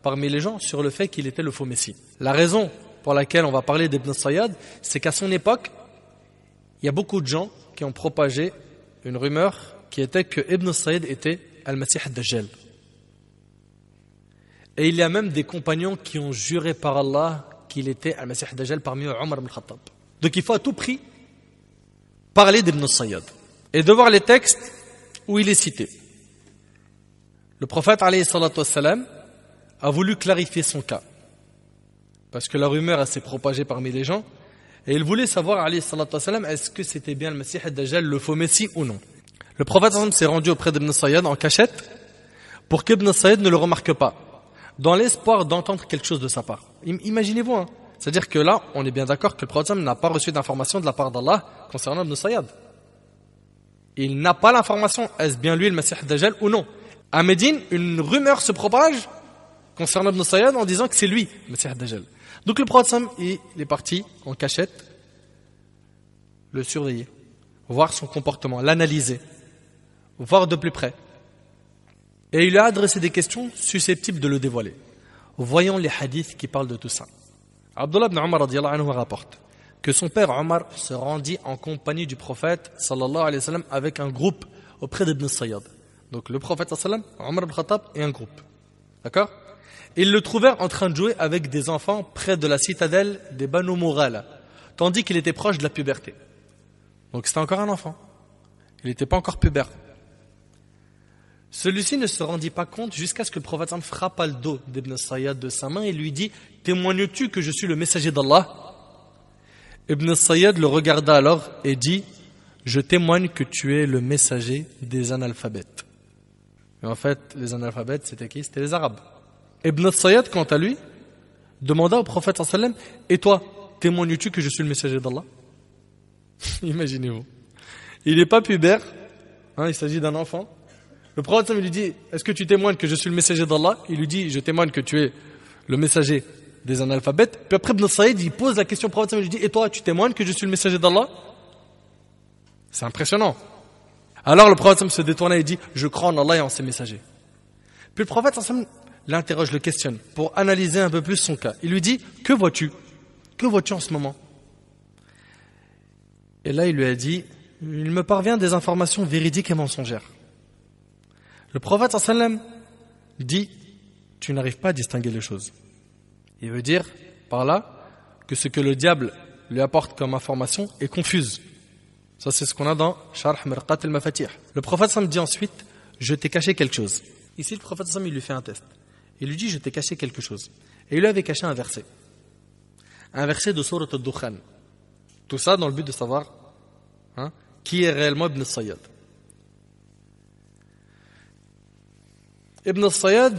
parmi les gens sur le fait qu'il était le faux Messie. La raison pour laquelle on va parler d'Ibn Sayyad, c'est qu'à son époque, il y a beaucoup de gens qui ont propagé une rumeur qui était que Ibn Sayyad était Al-Masih ad-Dajjal. Et il y a même des compagnons qui ont juré par Allah qu'il était Al-Masih ad-Dajjal parmi eux Omar ibn Khattab. Donc il faut à tout prix parler d'Ibn Sayyad et de voir les textes où il est cité. Le prophète alayhi salatu wassalam a voulu clarifier son cas parce que la rumeur s'est propagée parmi les gens et il voulait savoir alayhi salatu wassalam est-ce que c'était bien le Messie ad-Dajjal, le faux Messie ou non. Le prophète s'est rendu auprès d'Ibn Sayyad en cachette pour qu'Ibn Sayyad ne le remarque pas, dans l'espoir d'entendre quelque chose de sa part. Imaginez-vous, hein. C'est-à-dire que là, on est bien d'accord que le prophète n'a pas reçu d'informations de la part d'Allah concernant Ibn Sayyad. Il n'a pas l'information, est-ce bien lui le Messie ad-Dajjal ou non. À Médine, une rumeur se propage concernant Ibn Sayyad en disant que c'est lui le Messie ad-Dajjal. Donc le prophète il est parti en cachette, le surveiller, voir son comportement, l'analyser, voir de plus près. Et il lui a adressé des questions susceptibles de le dévoiler. Voyons les hadiths qui parlent de tout ça. Abdullah ibn Umar radiyallahu anhu rapporte que son père Omar se rendit en compagnie du prophète sallallahu alayhi wa sallam avec un groupe auprès d'Ibn Sayyad. Donc le prophète sallallahu alayhi wa sallam, Omar ibn Khattab et un groupe. D'accord? Ils le trouvèrent en train de jouer avec des enfants près de la citadelle des Banu Mughala, tandis qu'il était proche de la puberté. Donc c'était encore un enfant. Il n'était pas encore pubère. Celui-ci ne se rendit pas compte jusqu'à ce que le prophète frappa le dos d'Ibn Sayyad de sa main et lui dit « Témoignes-tu que je suis le messager d'Allah ?» Ibn Sayyad le regarda alors et dit « Je témoigne que tu es le messager des analphabètes. » Et en fait, les analphabètes, c'était qui? C'était les Arabes. Ibn Sayyad, quant à lui, demanda au prophète sallam « Et toi, témoignes-tu que je suis le messager d'Allah ?» Imaginez-vous. Il n'est pas pubère, il s'agit d'un enfant. Le prophète lui dit « Est-ce que tu témoignes que je suis le messager d'Allah ?» Il lui dit « Je témoigne que tu es le messager des analphabètes. » Puis après Ibn Sayyid, il pose la question au prophète, il lui dit « Et toi, tu témoignes que je suis le messager d'Allah ?» C'est impressionnant. Alors le prophète se détourna et dit « Je crois en Allah et en ses messagers. » Puis le prophète l'interroge, le questionne pour analyser un peu plus son cas. Il lui dit « Que vois-tu? Que vois-tu en ce moment ?» Et là il lui a dit « Il me parvient des informations véridiques et mensongères. » Le prophète sallam dit « Tu n'arrives pas à distinguer les choses. » Il veut dire par là que ce que le diable lui apporte comme information est confuse. Ça c'est ce qu'on a dans Sharh Mirqat al-Mafatih. Le prophète sallam dit ensuite « Je t'ai caché quelque chose. » Ici le prophète sallam il lui fait un test. Il lui dit « Je t'ai caché quelque chose. » Et il lui avait caché un verset. Un verset de Surat al-Dukhan. Tout ça dans le but de savoir qui est réellement Ibn Sayyad. Ibn Sayyad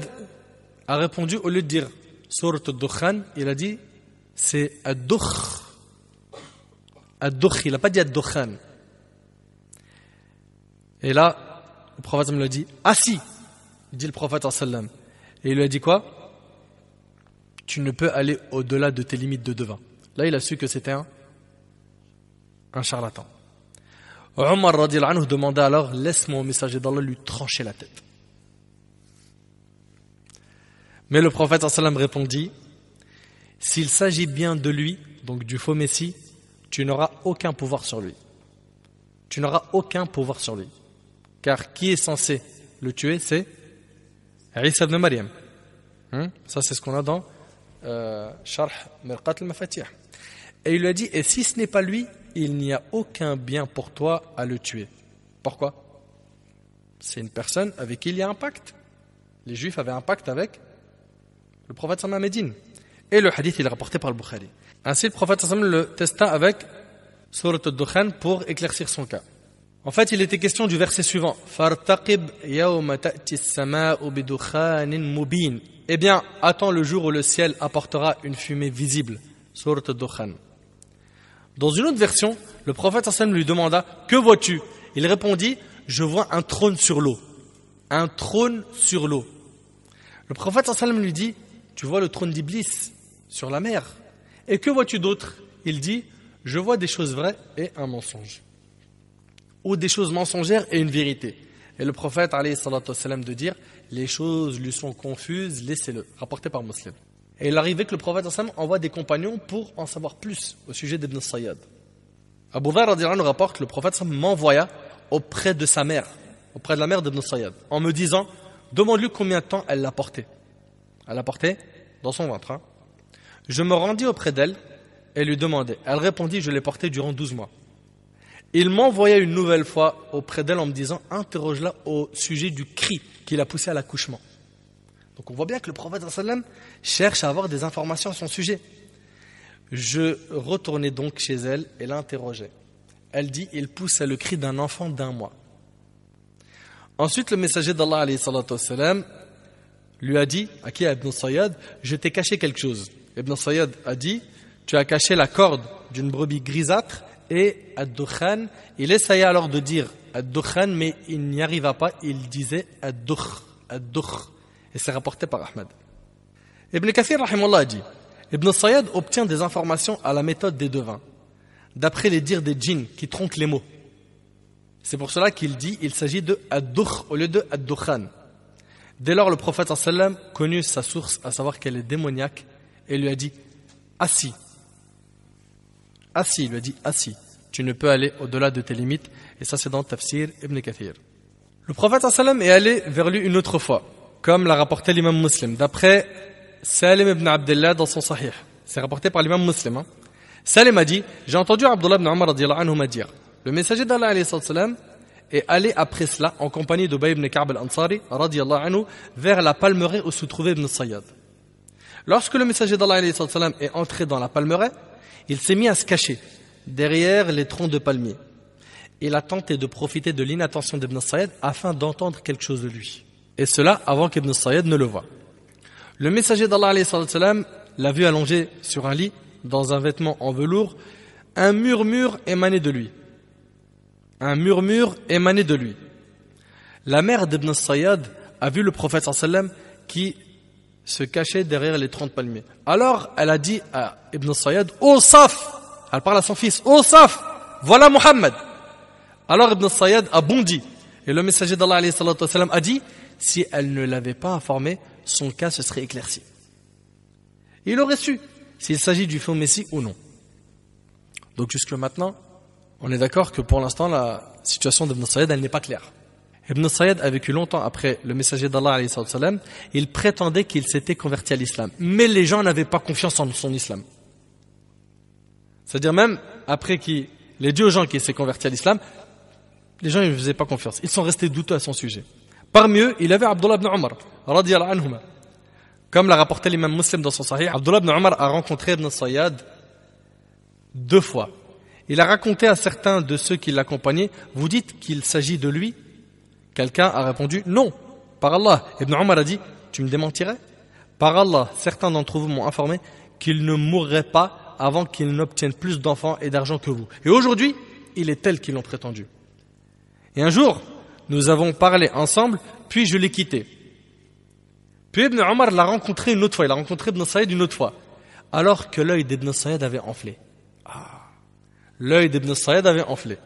a répondu, au lieu de dire Surat al-Dukhan, il a dit c'est Ad-Dukh. Ad-Dukh, il n'a pas dit Ad-Dukhan. Et là, le prophète me l'a dit assis, dit le prophète sallam. Et il lui a dit quoi? Tu ne peux aller au-delà de tes limites de devin. Là, il a su que c'était un charlatan. Omar radiyallahu anhu demanda alors laisse-moi au messager d'Allah lui trancher la tête. Mais le prophète sallam répondit s'il s'agit bien de lui, donc du faux messie, tu n'auras aucun pouvoir sur lui. Tu n'auras aucun pouvoir sur lui. Car qui est censé le tuer, c'est Isa ibn Maryam. Ça c'est ce qu'on a dans Sharh Mirqat al-Mafatih. Et il lui a dit et si ce n'est pas lui, il n'y a aucun bien pour toi à le tuer. Pourquoi? C'est une personne avec qui il y a un pacte. Les Juifs avaient un pacte avec le prophète sallam à Médine. Et le hadith il est rapporté par le Bukhari. Ainsi le prophète sallam le testa avec Surat al-Dukhan pour éclaircir son cas. En fait il était question du verset suivant. Fartaqib yawma ta'ti as-sama'u bidukhanin mubin. Eh bien attends le jour où le ciel apportera une fumée visible. Surat al-Dukhan. Dans une autre version, le prophète sallam lui demanda « Que vois-tu » Il répondit « Je vois un trône sur l'eau. » Un trône sur l'eau. Le prophète sallam lui dit « Tu vois le trône d'Iblis sur la mer. » Et que vois-tu d'autre? Il dit « Je vois des choses vraies et un mensonge. » Ou des choses mensongères et une vérité. Et le prophète alayhi salatu wassalam de dire « Les choses lui sont confuses, laissez-le. » Rapporté par Muslim. Et il arrivait que le prophète sallam envoie des compagnons pour en savoir plus au sujet d'Ibn Sayyad. Abu Dharr radiyallahu anhu rapporte que le prophète sallam m'envoya auprès de sa mère, auprès de la mère d'Ibn Sayyad, en me disant demande-lui combien de temps elle l'a porté. Elle l'a porté dans son ventre. Je me rendis auprès d'elle et lui demandai. Elle répondit je l'ai porté durant 12 mois. Il m'envoya une nouvelle fois auprès d'elle en me disant interroge-la au sujet du cri qu'il a poussé à l'accouchement. Donc on voit bien que le prophète sallam cherche à avoir des informations à son sujet. Je retournai donc chez elle et l'interrogeai. Elle dit il poussait le cri d'un enfant d'1 mois. Ensuite le messager d'Allah alayhi salatu wassalam lui a dit à qui? À Ibn Sayyad, je t'ai caché quelque chose. Ibn Sayyad a dit tu as caché la corde d'une brebis grisâtre et Ad-Dukhan. Il essaya alors de dire Ad-Dukhan mais il n'y arriva pas, il disait Ad-Dukh, Ad-Dukh. Et c'est rapporté par Ahmad. Ibn Kathir rahimahullah dit Ibn Sayyad obtient des informations à la méthode des devins, d'après les dires des djinns qui tronquent les mots. C'est pour cela qu'il dit il s'agit de Ad-Dukh au lieu de Ad-Dukhan. Dès lors, le prophète sallam connut sa source, à savoir qu'elle est démoniaque, et lui a dit assis. Assis, il lui a dit assis. Tu ne peux aller au-delà de tes limites. Et ça, c'est dans Tafsir Ibn Kathir. Le prophète sallam est allé vers lui une autre fois, comme l'a rapporté l'imam Muslim, d'après Salim ibn Abdullah dans son Sahih. C'est rapporté par l'imam Muslim. Salim a dit, j'ai entendu Abdullah ibn Umar radiyallahu anhu dire, le messager d'Allah alayhi salam est allé après cela en compagnie d'Ubay ibn Ka'b al-Ansari radiyallahu anhu vers la palmeraie où se trouvait Ibn Sayyad. Lorsque le messager d'Allah alayhi salam est entré dans la palmeraie, il s'est mis à se cacher derrière les troncs de palmiers. Il a tenté de profiter de l'inattention d'Ibn Sayyad afin d'entendre quelque chose de lui. Et cela avant qu'Ibn Sayyad ne le voie. Le messager d'Allah alayhi salam l'a vu allongé sur un lit, dans un vêtement en velours, un murmure émanait de lui. Un murmure émanait de lui. La mère d'Ibn Sayyad a vu le prophète sallam qui se cachait derrière les troncs de palmiers. Alors elle a dit à Ibn Sayyad, ô Saf, elle parle à son fils, ô Saf, voilà Muhammad. Alors Ibn Sayyad a bondi et le messager d'Allah alayhi salam a dit, si elle ne l'avait pas informé, son cas se serait éclairci. Il aurait su s'il s'agit du faux Messie ou non. Donc jusque maintenant, on est d'accord que pour l'instant la situation d'Ibn Sayyad, elle n'est pas claire. Ibn Sayyad a vécu longtemps après le messager d'Allah alayhi salam. Il prétendait qu'il s'était converti à l'islam, mais les gens n'avaient pas confiance en son islam. C'est-à-dire même après qu'il ait dit aux gens qu'il s'est converti à l'islam, les gens ne lui faisaient pas confiance. Ils sont restés douteux à son sujet. Parmi eux, il avait Abdullah ibn Umar radiyallahu anhuma. Comme l'a rapporté l'imam Muslim dans son Sahih, Abdullah ibn Umar a rencontré Ibn Sayyad 2 fois. Il a raconté à certains de ceux qui l'accompagnaient, vous dites qu'il s'agit de lui? Quelqu'un a répondu, non, par Allah. Ibn Umar a dit, tu me démentirais? Par Allah, certains d'entre vous m'ont informé qu'il ne mourrait pas avant qu'il n'obtienne plus d'enfants et d'argent que vous. Et aujourd'hui, il est tel qu'ils l'ont prétendu. Et un jour, nous avons parlé ensemble, puis je l'ai quitté. Puis Ibn Umar l'a rencontré une autre fois, il a rencontré Ibn Sayyad une autre fois, alors que l'œil d'Ibn Sayyad avait enflé. L'œil d'Ibn Sayyad avait enflé.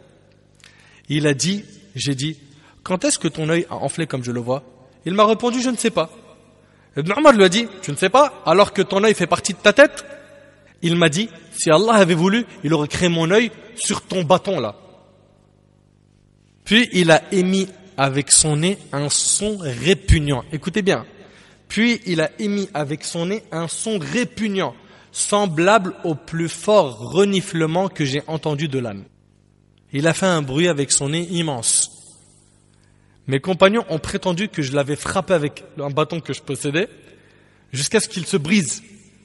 Il a dit, j'ai dit, quand est-ce que ton œil a enflé comme je le vois? Il m'a répondu, je ne sais pas. Ibn Umar lui a dit, tu ne sais pas, alors que ton œil fait partie de ta tête? Il m'a dit, si Allah avait voulu, il aurait créé mon œil sur ton bâton là. Puis il a émis avec son nez un son répugnant. Écoutez bien. Puis il a émis avec son nez un son répugnant, semblable au plus fort reniflement que j'ai entendu de l'âne. Il a fait un bruit avec son nez immense. Mes compagnons ont prétendu que je l'avais frappé avec un bâton que je possédais, jusqu'à ce qu'il se brise.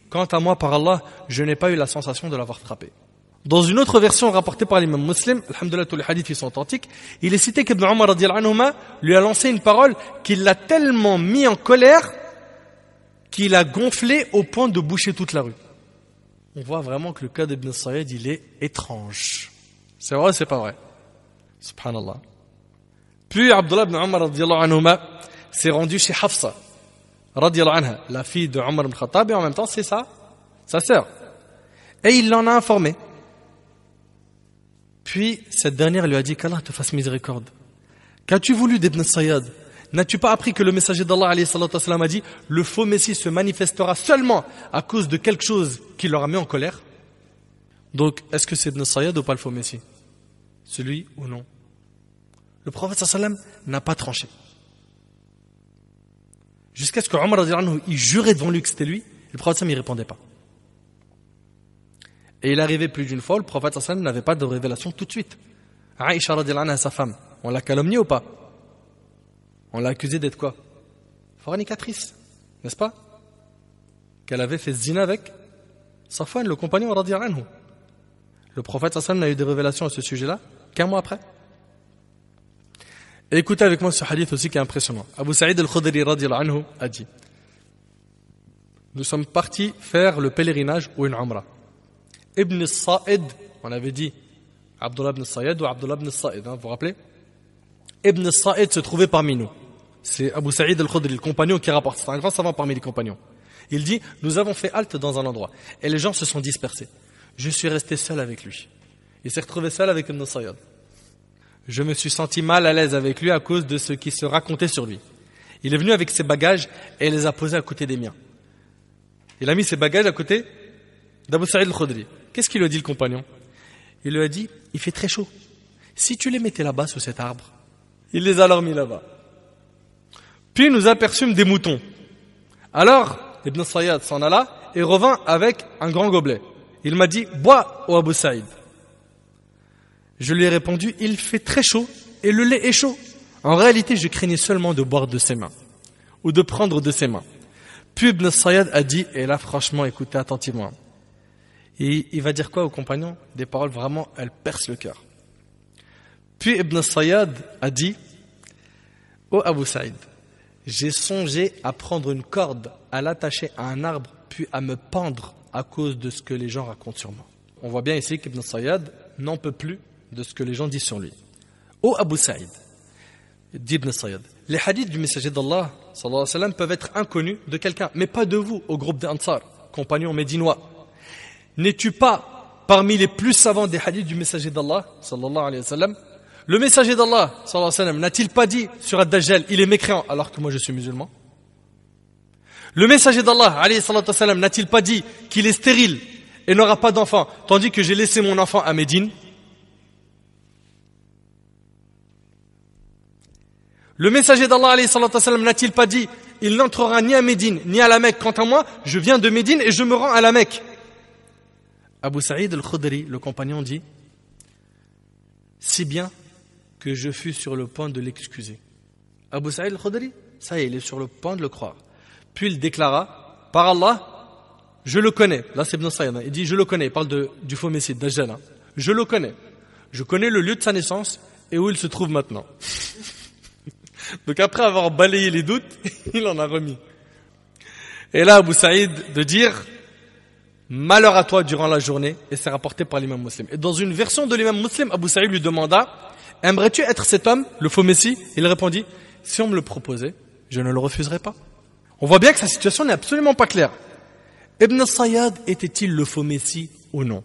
Quant à moi, par Allah, je n'ai pas eu la sensation de l'avoir frappé. Dans une autre version rapportée par l'imam Muslim, alhamdoulilah, tous les hadiths sont authentiques, il est cité qu'Ibn Umar radiyallahu anhuma lui a lancé une parole qui l'a tellement mis en colère qu'il a gonflé au point de boucher toute la rue. On voit vraiment que le cas d'Ibn Sayyad, il est étrange. C'est vrai ou c'est pas vrai? Subhanallah. Puis Abdullah ibn Umar radiyallahu anhuma s'est rendu chez Hafsa radiyallahu anha, la fille de Umar ibn Khattab, et en même temps c'est sa sœur. Et il l'en a informé. Puis cette dernière lui a dit, qu'Allah te fasse miséricorde. Qu'as-tu voulu d'Ibn Sayyad? N'as-tu pas appris que le messager d'Allah alayhi salatu wassalam a dit, le faux Messie se manifestera seulement à cause de quelque chose qui leur a mis en colère? Donc, est-ce que c'est Ibn Sayyad ou pas le faux Messie? Celui ou non? Le prophète sallam n'a pas tranché. Jusqu'à ce que Omar radiyallahu anhu, il jurait devant lui que c'était lui, le prophète sallam, il répondait pas. Et il arrivait plus d'une fois, le prophète sallam n'avait pas de révélation tout de suite. Aïcha radiyallahu anha, sa femme, on l'a calomniée ou pas? On l'a accusée d'être quoi? Fornicatrice, n'est-ce pas? Qu'elle avait fait zina avec Safwan, le compagnon radiyallahu anhu. Le prophète sallam n'a eu des révélations à ce sujet-là qu'un mois après. Et écoutez avec moi ce hadith aussi qui est impressionnant. Abu Sa'id al-Khudri radiyallahu anhu a dit, nous sommes partis faire le pèlerinage ou une umrah. Ibn Sa'id, on avait dit Abdullah ibn Sayyad ou Abdullah ibn Sa'id, vous vous rappelez? Ibn Sa'id se trouvait parmi nous. C'est Abu Sa'id al-Khudri, le compagnon qui rapporte. C'est un grand savant parmi les compagnons. Il dit, nous avons fait halte dans un endroit et les gens se sont dispersés. Je suis resté seul avec lui. Il s'est retrouvé seul avec Ibn Sayyad. Je me suis senti mal à l'aise avec lui à cause de ce qui se racontait sur lui. Il est venu avec ses bagages et les a posés à côté des miens. Il a mis ses bagages à côté d'Abu Sa'id al-Khudri. Qu'est-ce qu'il lui a dit le compagnon? Il lui a dit, il fait très chaud. Si tu les mettais là-bas sous cet arbre, il les a alors mis là-bas. Puis nous aperçûmes des moutons. Alors, Ibn Sayyad s'en alla et revint avec un grand gobelet. Il m'a dit, bois, ô Abu Saïd. Je lui ai répondu, il fait très chaud et le lait est chaud. En réalité, je craignais seulement de boire de ses mains ou de prendre de ses mains. Puis Ibn Sayyad a dit, et là franchement, écoutez attentivement. Et il va dire quoi aux compagnons? Des paroles vraiment, elles percent le cœur. Puis Ibn Sayyad a dit, ô Abu Saïd, j'ai songé à prendre une corde, à l'attacher à un arbre, puis à me pendre à cause de ce que les gens racontent sur moi. On voit bien ici qu'Ibn Sayyad n'en peut plus de ce que les gens disent sur lui. Ô Abu Saïd, dit Ibn Sayyad, les hadiths du messager d'Allah sallallahu alayhi wa sallam, peuvent être inconnus de quelqu'un, mais pas de vous, au groupe des Ansar, compagnons médinois. N'es-tu pas parmi les plus savants des hadiths du messager d'Allah sallallahu alayhi wa sallam? Le messager d'Allah sallallahu alayhi wa sallam n'a-t-il pas dit sur Ad-Dajjal, il est mécréant alors que moi je suis musulman? Le messager d'Allah alayhi wa sallam n'a-t-il pas dit qu'il est stérile et n'aura pas d'enfant, tandis que j'ai laissé mon enfant à Médine? Le messager d'Allah alayhi wa sallam n'a-t-il pas dit il n'entrera ni à Médine ni à la Mecque, quant à moi je viens de Médine et je me rends à la Mecque? Abu Saïd al-Khudri, le compagnon, dit si bien que je fus sur le point de l'excuser. Abu Saïd al-Khudri, ça y est, il est sur le point de le croire. Puis il déclara, par Allah, je le connais. Là c'est Ibn Sayyad, il dit je le connais, il parle du faux messie, Dajjal. Je le connais. Je connais le lieu de sa naissance et où il se trouve maintenant. Donc après avoir balayé les doutes, il en a remis. Et là Abu Saïd de dire malheur à toi durant la journée, et c'est rapporté par l'imam Muslim. Et dans une version de l'imam Muslim, Abu Saïd lui demanda aimerais-tu être cet homme, le faux messie? Il répondit si on me le proposait, je ne le refuserais pas. On voit bien que sa situation n'est absolument pas claire. Ibn Sayyad était-il le faux messie ou non?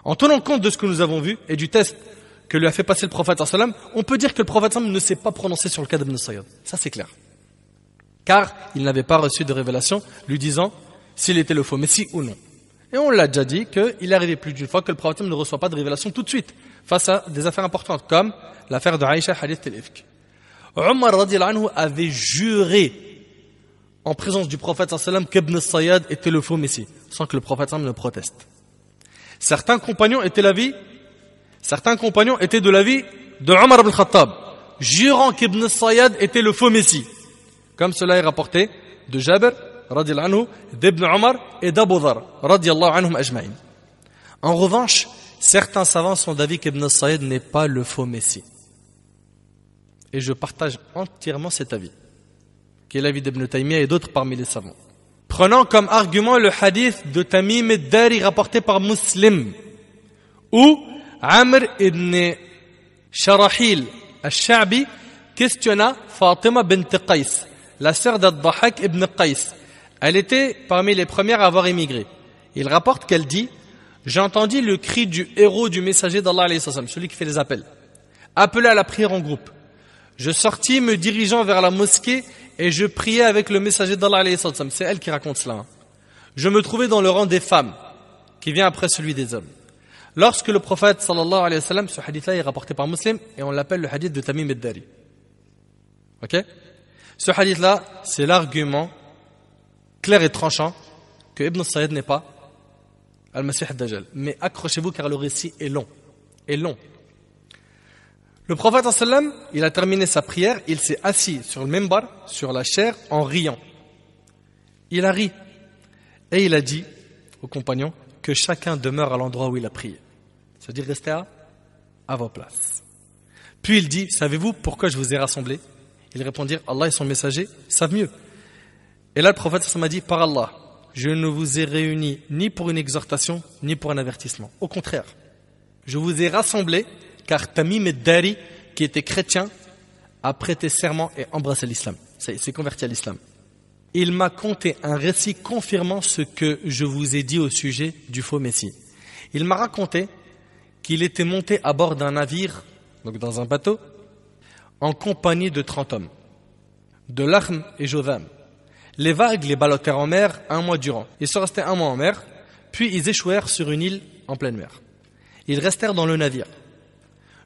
En tenant compte de ce que nous avons vu et du test que lui a fait passer le prophète sallam, on peut dire que le prophète sallam ne s'est pas prononcé sur le cas d'Ibn Sayyad. Ça c'est clair. Car il n'avait pas reçu de révélation lui disant s'il était le faux messie ou non. Et on l'a déjà dit qu'il est arrivé plus d'une fois que le prophète ne reçoit pas de révélation tout de suite face à des affaires importantes comme l'affaire de Aïcha hadith al-Ifk. Omar radiyallahu anhu avait juré en présence du prophète sallam qu'Ibn Sayyad était le faux messie sans que le prophète sallam ne proteste. Certains compagnons étaient de l'avis de Omar ibn Khattab, jurant qu'Ibn Sayyad était le faux messie, comme cela est rapporté de Jabir radiyallahu anhu, d'Ibn Omar et d'Abu Dhar radiyallahu anhum ajma'in. En revanche, certains savants sont d'avis qu'Ibn Sayyad n'est pas le faux messie. Et je partage entièrement cet avis, qui est l'avis d'Ibn Taymiyyah et d'autres parmi les savants. Prenons comme argument le hadith de Tamim ad-Dari rapporté par Muslim, où Amr ibn Sharahil al-Sha'bi questionna Fatima bint Qais, la sœur d'Ad-Dahhak ibn Qais. Elle était parmi les premières à avoir émigré. Il rapporte qu'elle dit j'entendis le cri du héros du messager d'Allah alayhi wa sallam, celui qui fait les appels, appelé à la prière en groupe. Je sortis me dirigeant vers la mosquée et je priais avec le messager d'Allah alayhi wa sallam. C'est elle qui raconte cela. Je me trouvais dans le rang des femmes qui vient après celui des hommes. Lorsque le prophète sallallahu alayhi wa sallam, ce hadith-là est rapporté par Muslim et on l'appelle le hadith de Tamim ad-Dari. Ok? Ce hadith-là, c'est l'argument clair et tranchant que Ibn Sayyad n'est pas Al-Masih ad-Dajjal. Mais accrochez-vous car le récit est long. Le prophète sallam, il a terminé sa prière, il s'est assis sur le minbar, sur la chaire, en riant. Il a ri et il a dit aux compagnons que chacun demeure à l'endroit où il a prié. C'est-à-dire restez à vos places. Puis il dit, savez-vous pourquoi je vous ai rassemblés? Ils répondirent, Allah et son messager savent mieux. Et là le prophète sallam a dit, par Allah, je ne vous ai réunis ni pour une exhortation, ni pour un avertissement. Au contraire, je vous ai rassemblés car Tamim ad-Dari, qui était chrétien, a prêté serment et embrassé l'islam. Il s'est converti à l'islam. Il m'a conté un récit confirmant ce que je vous ai dit au sujet du faux messie. Il m'a raconté qu'il était monté à bord d'un navire, donc dans un bateau, en compagnie de 30 hommes, de Lahm et Jodham. Les vagues les ballottèrent en mer un mois durant. Ils sont restés un mois en mer, puis ils échouèrent sur une île en pleine mer. Ils restèrent dans le navire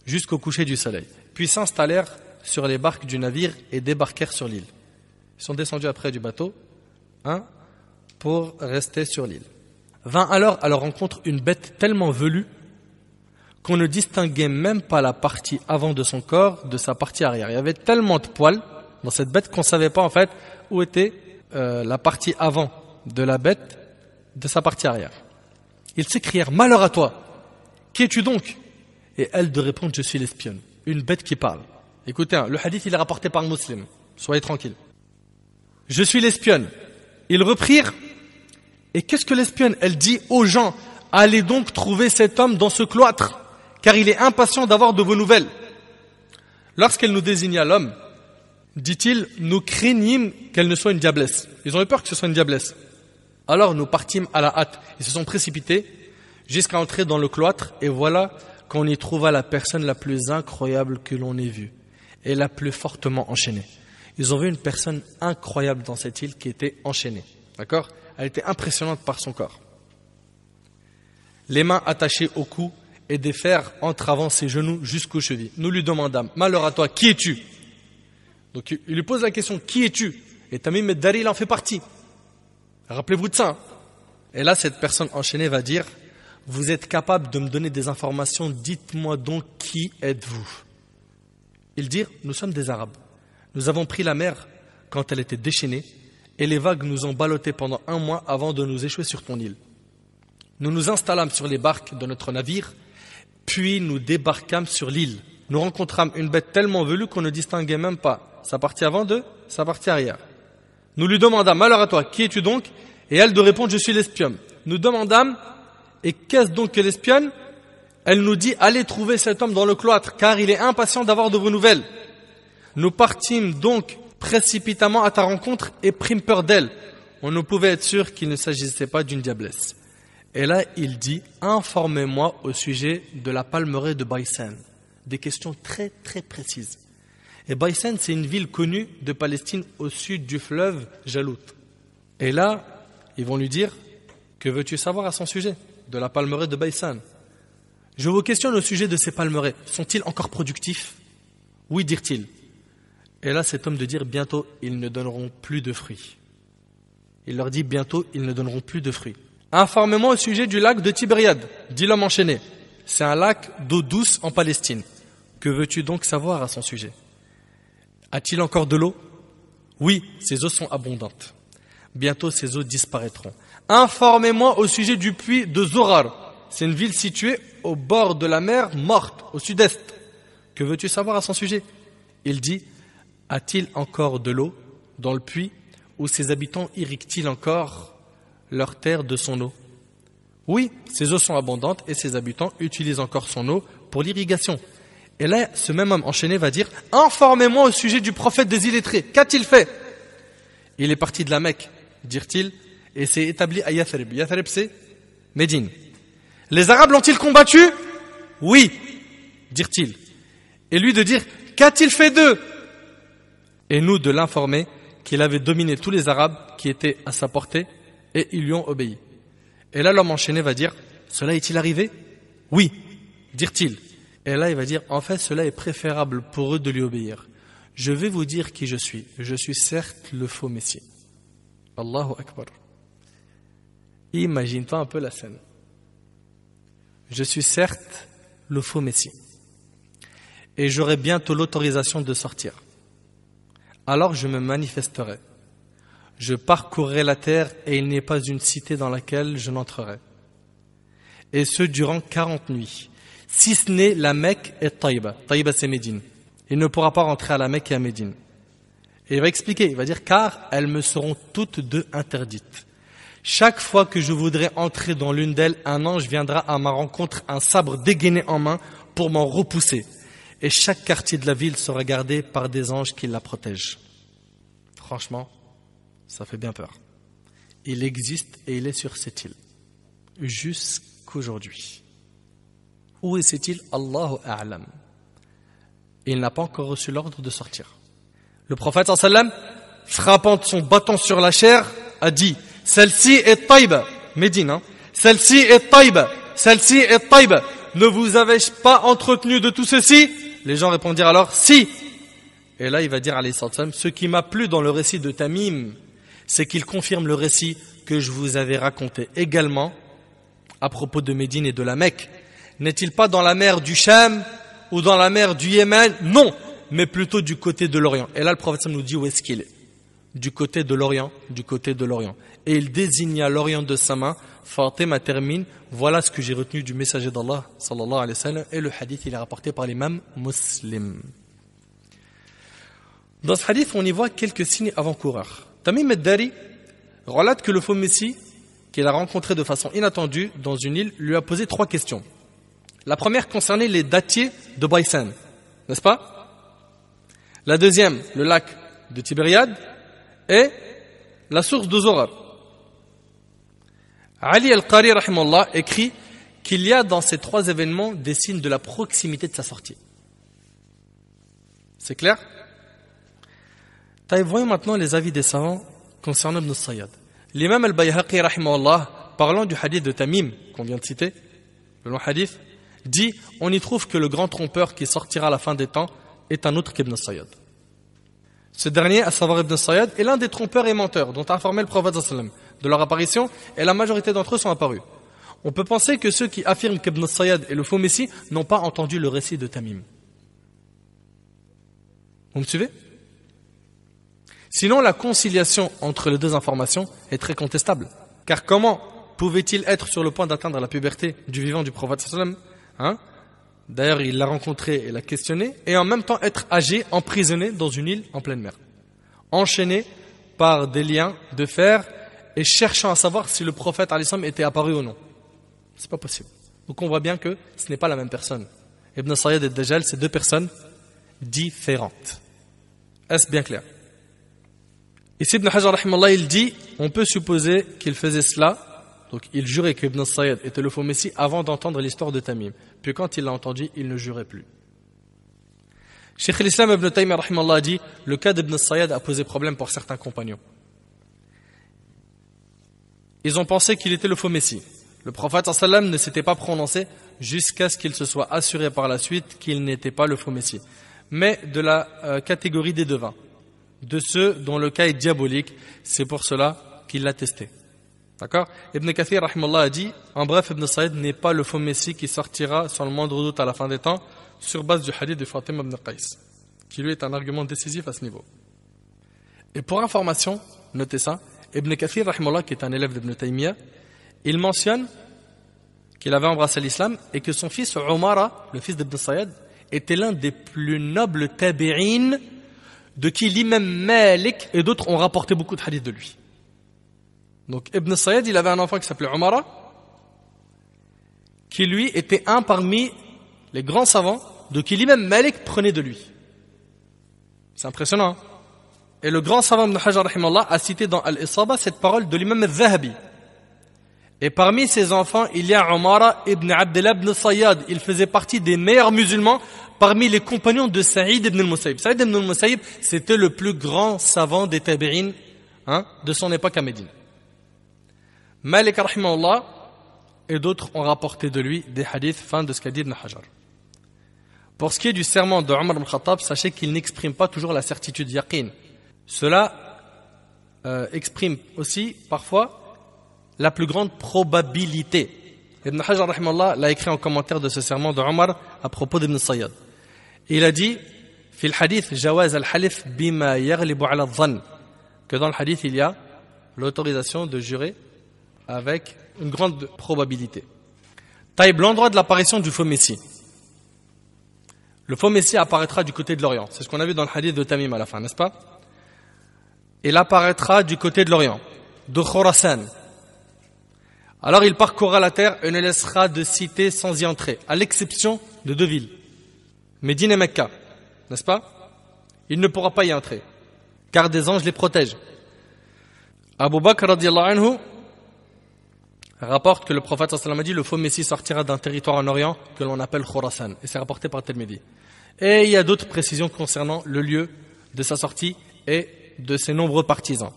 jusqu'au coucher du soleil, puis s'installèrent sur les barques du navire et débarquèrent sur l'île. Ils sont descendus après du bateau pour rester sur l'île. vint alors à leur rencontre une bête tellement velue qu'on ne distinguait même pas la partie avant de son corps de sa partie arrière. Il y avait tellement de poils dans cette bête qu'on ne savait pas en fait où était la partie avant de la bête de sa partie arrière. Ils s'écrièrent « Malheur à toi! Qui es-tu donc ?» Et elle de répondre « Je suis l'espionne. » Une bête qui parle. Écoutez, le hadith il est rapporté par Muslim. Soyez tranquilles. « Je suis l'espionne. » Ils reprirent. Et qu'est-ce que l'espionne? Elle dit aux gens « Allez donc trouver cet homme dans ce cloître, car il est impatient d'avoir de vos nouvelles. » Lorsqu'elle nous désigna l'homme, dit-il, nous craignîmes qu'elle ne soit une diablesse. Ils ont eu peur que ce soit une diablesse. Alors nous partîmes à la hâte. Ils se sont précipités jusqu'à entrer dans le cloître et voilà qu'on y trouva la personne la plus incroyable que l'on ait vue et la plus fortement enchaînée. Ils ont vu une personne incroyable dans cette île qui était enchaînée. D'accord ? Elle était impressionnante par son corps. Les mains attachées au cou et des fers entravant ses genoux jusqu'aux chevilles. Nous lui demandâmes, malheur à toi, qui es-tu? Donc il lui pose la question, qui es-tu? Et Tamim ad-Dari, il en fait partie. Rappelez-vous de ça. Hein. Et là, cette personne enchaînée va dire, vous êtes capable de me donner des informations, dites-moi donc qui êtes-vous? Ils dirent, nous sommes des Arabes. Nous avons pris la mer quand elle était déchaînée et les vagues nous ont ballottés pendant 1 mois avant de nous échouer sur ton île. Nous nous installâmes sur les barques de notre navire, puis nous débarquâmes sur l'île. Nous rencontrâmes une bête tellement velue qu'on ne distinguait même pas sa partie avant de sa partie arrière. Nous lui demandâmes, malheur à toi, qui es-tu donc? Et elle de répondre, je suis l'espionne. Nous demandâmes, et qu'est-ce donc que l'espionne? Elle nous dit, allez trouver cet homme dans le cloître, car il est impatient d'avoir de vos nouvelles. Nous partîmes donc précipitamment à ta rencontre et prîmes peur d'elle. On ne pouvait être sûr qu'il ne s'agissait pas d'une diablesse. Et là, il dit, informez-moi au sujet de la palmeraie de Baysan. Des questions très très précises. Et Baysan, c'est une ville connue de Palestine au sud du fleuve Jalout. Et là, ils vont lui dire, que veux-tu savoir à son sujet, de la palmeraie de Baysan? Je vous questionne au sujet de ces palmeraies. Sont-ils encore productifs? Oui, dirent-ils. Et là, cet homme de dire, bientôt, ils ne donneront plus de fruits. Il leur dit, bientôt, ils ne donneront plus de fruits. Informez-moi au sujet du lac de Tibériade, dit l'homme enchaîné. C'est un lac d'eau douce en Palestine. Que veux-tu donc savoir à son sujet? A-t-il encore de l'eau? Oui, ses eaux sont abondantes. Bientôt, ces eaux disparaîtront. Informez-moi au sujet du puits de Zorar. C'est une ville située au bord de la mer Morte, au sud-est. Que veux-tu savoir à son sujet? Il dit, a-t-il encore de l'eau dans le puits où ses habitants irriguent-ils encore leur terre de son eau? Oui, ses eaux sont abondantes et ses habitants utilisent encore son eau pour l'irrigation. Et là, ce même homme enchaîné va dire, informez-moi au sujet du prophète des illettrés. Qu'a-t-il fait? Il est parti de la Mecque, dirent-ils, et s'est établi à Yathrib. Yathrib, c'est Médine. Les Arabes l'ont-ils combattu? Oui, dirent-ils. Et lui de dire, qu'a-t-il fait d'eux? Et nous de l'informer qu'il avait dominé tous les Arabes qui étaient à sa portée et ils lui ont obéi. Et là, l'homme enchaîné va dire, cela est-il arrivé? Oui, dirent-ils. Et là, il va dire, en fait, cela est préférable pour eux de lui obéir. Je vais vous dire qui je suis. Je suis certes le faux Messie. Allahu Akbar. Imagine-toi un peu la scène. Je suis certes le faux Messie. Et j'aurai bientôt l'autorisation de sortir. Alors je me manifesterai. Je parcourrai la terre et il n'est pas une cité dans laquelle je n'entrerai. Et ce durant 40 nuits. Si ce n'est la Mecque et Taïba. Taïba, c'est Médine. Il ne pourra pas rentrer à la Mecque et à Médine. Et il va expliquer, il va dire, car elles me seront toutes deux interdites. Chaque fois que je voudrais entrer dans l'une d'elles, un ange viendra à ma rencontre, un sabre dégainé en main, pour m'en repousser. Et chaque quartier de la ville sera gardé par des anges qui la protègent. Franchement, ça fait bien peur. Il existe et il est sur cette île. Jusqu'aujourd'hui. Où est cette île? Allahu A'lam. Il n'a pas encore reçu l'ordre de sortir. Le prophète sallam, frappant son bâton sur la chair, a dit, celle-ci est Taïba, Médine, hein? Celle-ci est Taïba, celle-ci est Taïba. Ne vous avais-je pas entretenu de tout ceci? Les gens répondirent alors, si. Et là, il va dire, alayhi sallam, ce qui m'a plu dans le récit de Tamim, c'est qu'il confirme le récit que je vous avais raconté. Également, à propos de Médine et de la Mecque? N'est-il pas dans la mer du Cham ou dans la mer du Yémen? Non, mais plutôt du côté de l'Orient. Et là, le prophète nous dit où est-ce qu'il est. Du côté de l'Orient, du côté de l'Orient. Et il désigna l'Orient de sa main. Fatima termine, voilà ce que j'ai retenu du messager d'Allah, sallallahu alayhi wa sallam, et le hadith, il est rapporté par l'imam Muslim. Dans ce hadith, on y voit quelques signes avant-coureurs. Tamim ad-Dari relate que le faux messie, qu'il a rencontré de façon inattendue dans une île, lui a posé 3 questions. La première concernait les dattiers de Baysan, n'est-ce pas? La deuxième, le lac de Tibériade, et la source de Zorar. Ali al-Qari rahimahullah écrit qu'il y a dans ces 3 événements des signes de la proximité de sa sortie. C'est clair? Voyons maintenant les avis des savants concernant Ibn Sayyad. L'imam al-Bayhaqi rahimahullah, parlant du hadith de Tamim qu'on vient de citer, le long hadith, dit on y trouve que le grand trompeur qui sortira à la fin des temps est un autre qu'Ibn Sayyad. Ce dernier, à savoir Ibn Sayyad, est l'un des trompeurs et menteurs dont a informé le prophète sallam de leur apparition, et la majorité d'entre eux sont apparus. On peut penser que ceux qui affirment qu'Ibn Sayyad est le faux messie n'ont pas entendu le récit de Tamim. Vous me suivez? Sinon, la conciliation entre les 2 informations est très contestable. Car comment pouvait-il être sur le point d'atteindre la puberté du vivant du prophète sallam, D'ailleurs, il l'a rencontré et l'a questionné, et en même temps être âgé, emprisonné dans une île en pleine mer, enchaîné par des liens de fer et cherchant à savoir si le prophète était apparu ou non. C'est pas possible. Donc on voit bien que ce n'est pas la même personne. Ibn Sayyad et Dajjal, c'est 2 personnes différentes. Est-ce bien clair? Ici, Ibn Hajar rahimahullah, il dit, on peut supposer qu'il faisait cela. Donc il jurait qu'Ibn Sayyad était le faux messie avant d'entendre l'histoire de Tamim. Puis quand il l'a entendu, il ne jurait plus. Cheikh l'Islam Ibn Taymiyyah rahimahullah a dit, le cas d'Ibn Sayyad a posé problème pour certains compagnons. Ils ont pensé qu'il était le faux messie. Le prophète sallam ne s'était pas prononcé jusqu'à ce qu'il se soit assuré par la suite qu'il n'était pas le faux messie, mais de la catégorie des devins, de ceux dont le cas est diabolique. C'est pour cela qu'il l'a testé. D'accord? Ibn Kathir rahimahullah a dit, en bref, Ibn Sayyad n'est pas le faux messie qui sortira sans le moindre doute à la fin des temps, sur base du hadith de Fatima ibn Qais, qui lui est un argument décisif à ce niveau. Et pour information, notez ça, Ibn Kathir rahimahullah, qui est un élève d'Ibn Taymiyyah, il mentionne qu'il avait embrassé l'islam et que son fils Umara, le fils d'Ibn Sayyad, était l'un des plus nobles tabi'in, de qui l'imam Malik et d'autres ont rapporté beaucoup de hadiths de lui. Donc Ibn Sayyad, il avait un enfant qui s'appelait Umara, qui lui était un parmi les grands savants de qui l'imam Malik prenait de lui. C'est impressionnant. Et le grand savant Ibn Hajar rahimahullah a cité dans Al-Isaba cette parole de l'imam al-Zahabi. Et parmi ses enfants, il y a Umara ibn Abdullah ibn Sayyad. Il faisait partie des meilleurs musulmans parmi les compagnons de Saïd ibn al-Musayyib. Saïd ibn al-Musayyib, c'était le plus grand savant des tabi'in de son époque à Médine. Malik rahimahullah et d'autres ont rapporté de lui des hadiths, fin de ce qu'a dit Ibn Hajar. Pour ce qui est du serment de Omar ibn Khattab, sachez qu'il n'exprime pas toujours la certitude yaqin. Cela exprime aussi parfois la plus grande probabilité. Ibn Hajar rahimahullah l'a écrit en commentaire de ce serment de Omar à propos d'Ibn Sayyad. Il a dit في الحديث جواز الحلف بما يغلب على الظن, que dans le hadith il y a l'autorisation de jurer avec une grande probabilité. Taïb, l'endroit de l'apparition du faux messie. Le faux messie apparaîtra du côté de l'Orient. C'est ce qu'on a vu dans le hadith de Tamim à la fin, n'est-ce pas? Il apparaîtra du côté de l'Orient, de Khorasan. Alors il parcourra la terre et ne laissera de cité sans y entrer, à l'exception de 2 villes, Médine et Mecca, n'est-ce pas? Il ne pourra pas y entrer, car des anges les protègent. Abu Bakr radiyallahu anhu rapporte que le prophète sallallahu alayhi wa sallam a dit, le faux messie sortira d'un territoire en Orient que l'on appelle Khorasan, et c'est rapporté par Tirmidhi. Et il y a d'autres précisions concernant le lieu de sa sortie et de ses nombreux partisans.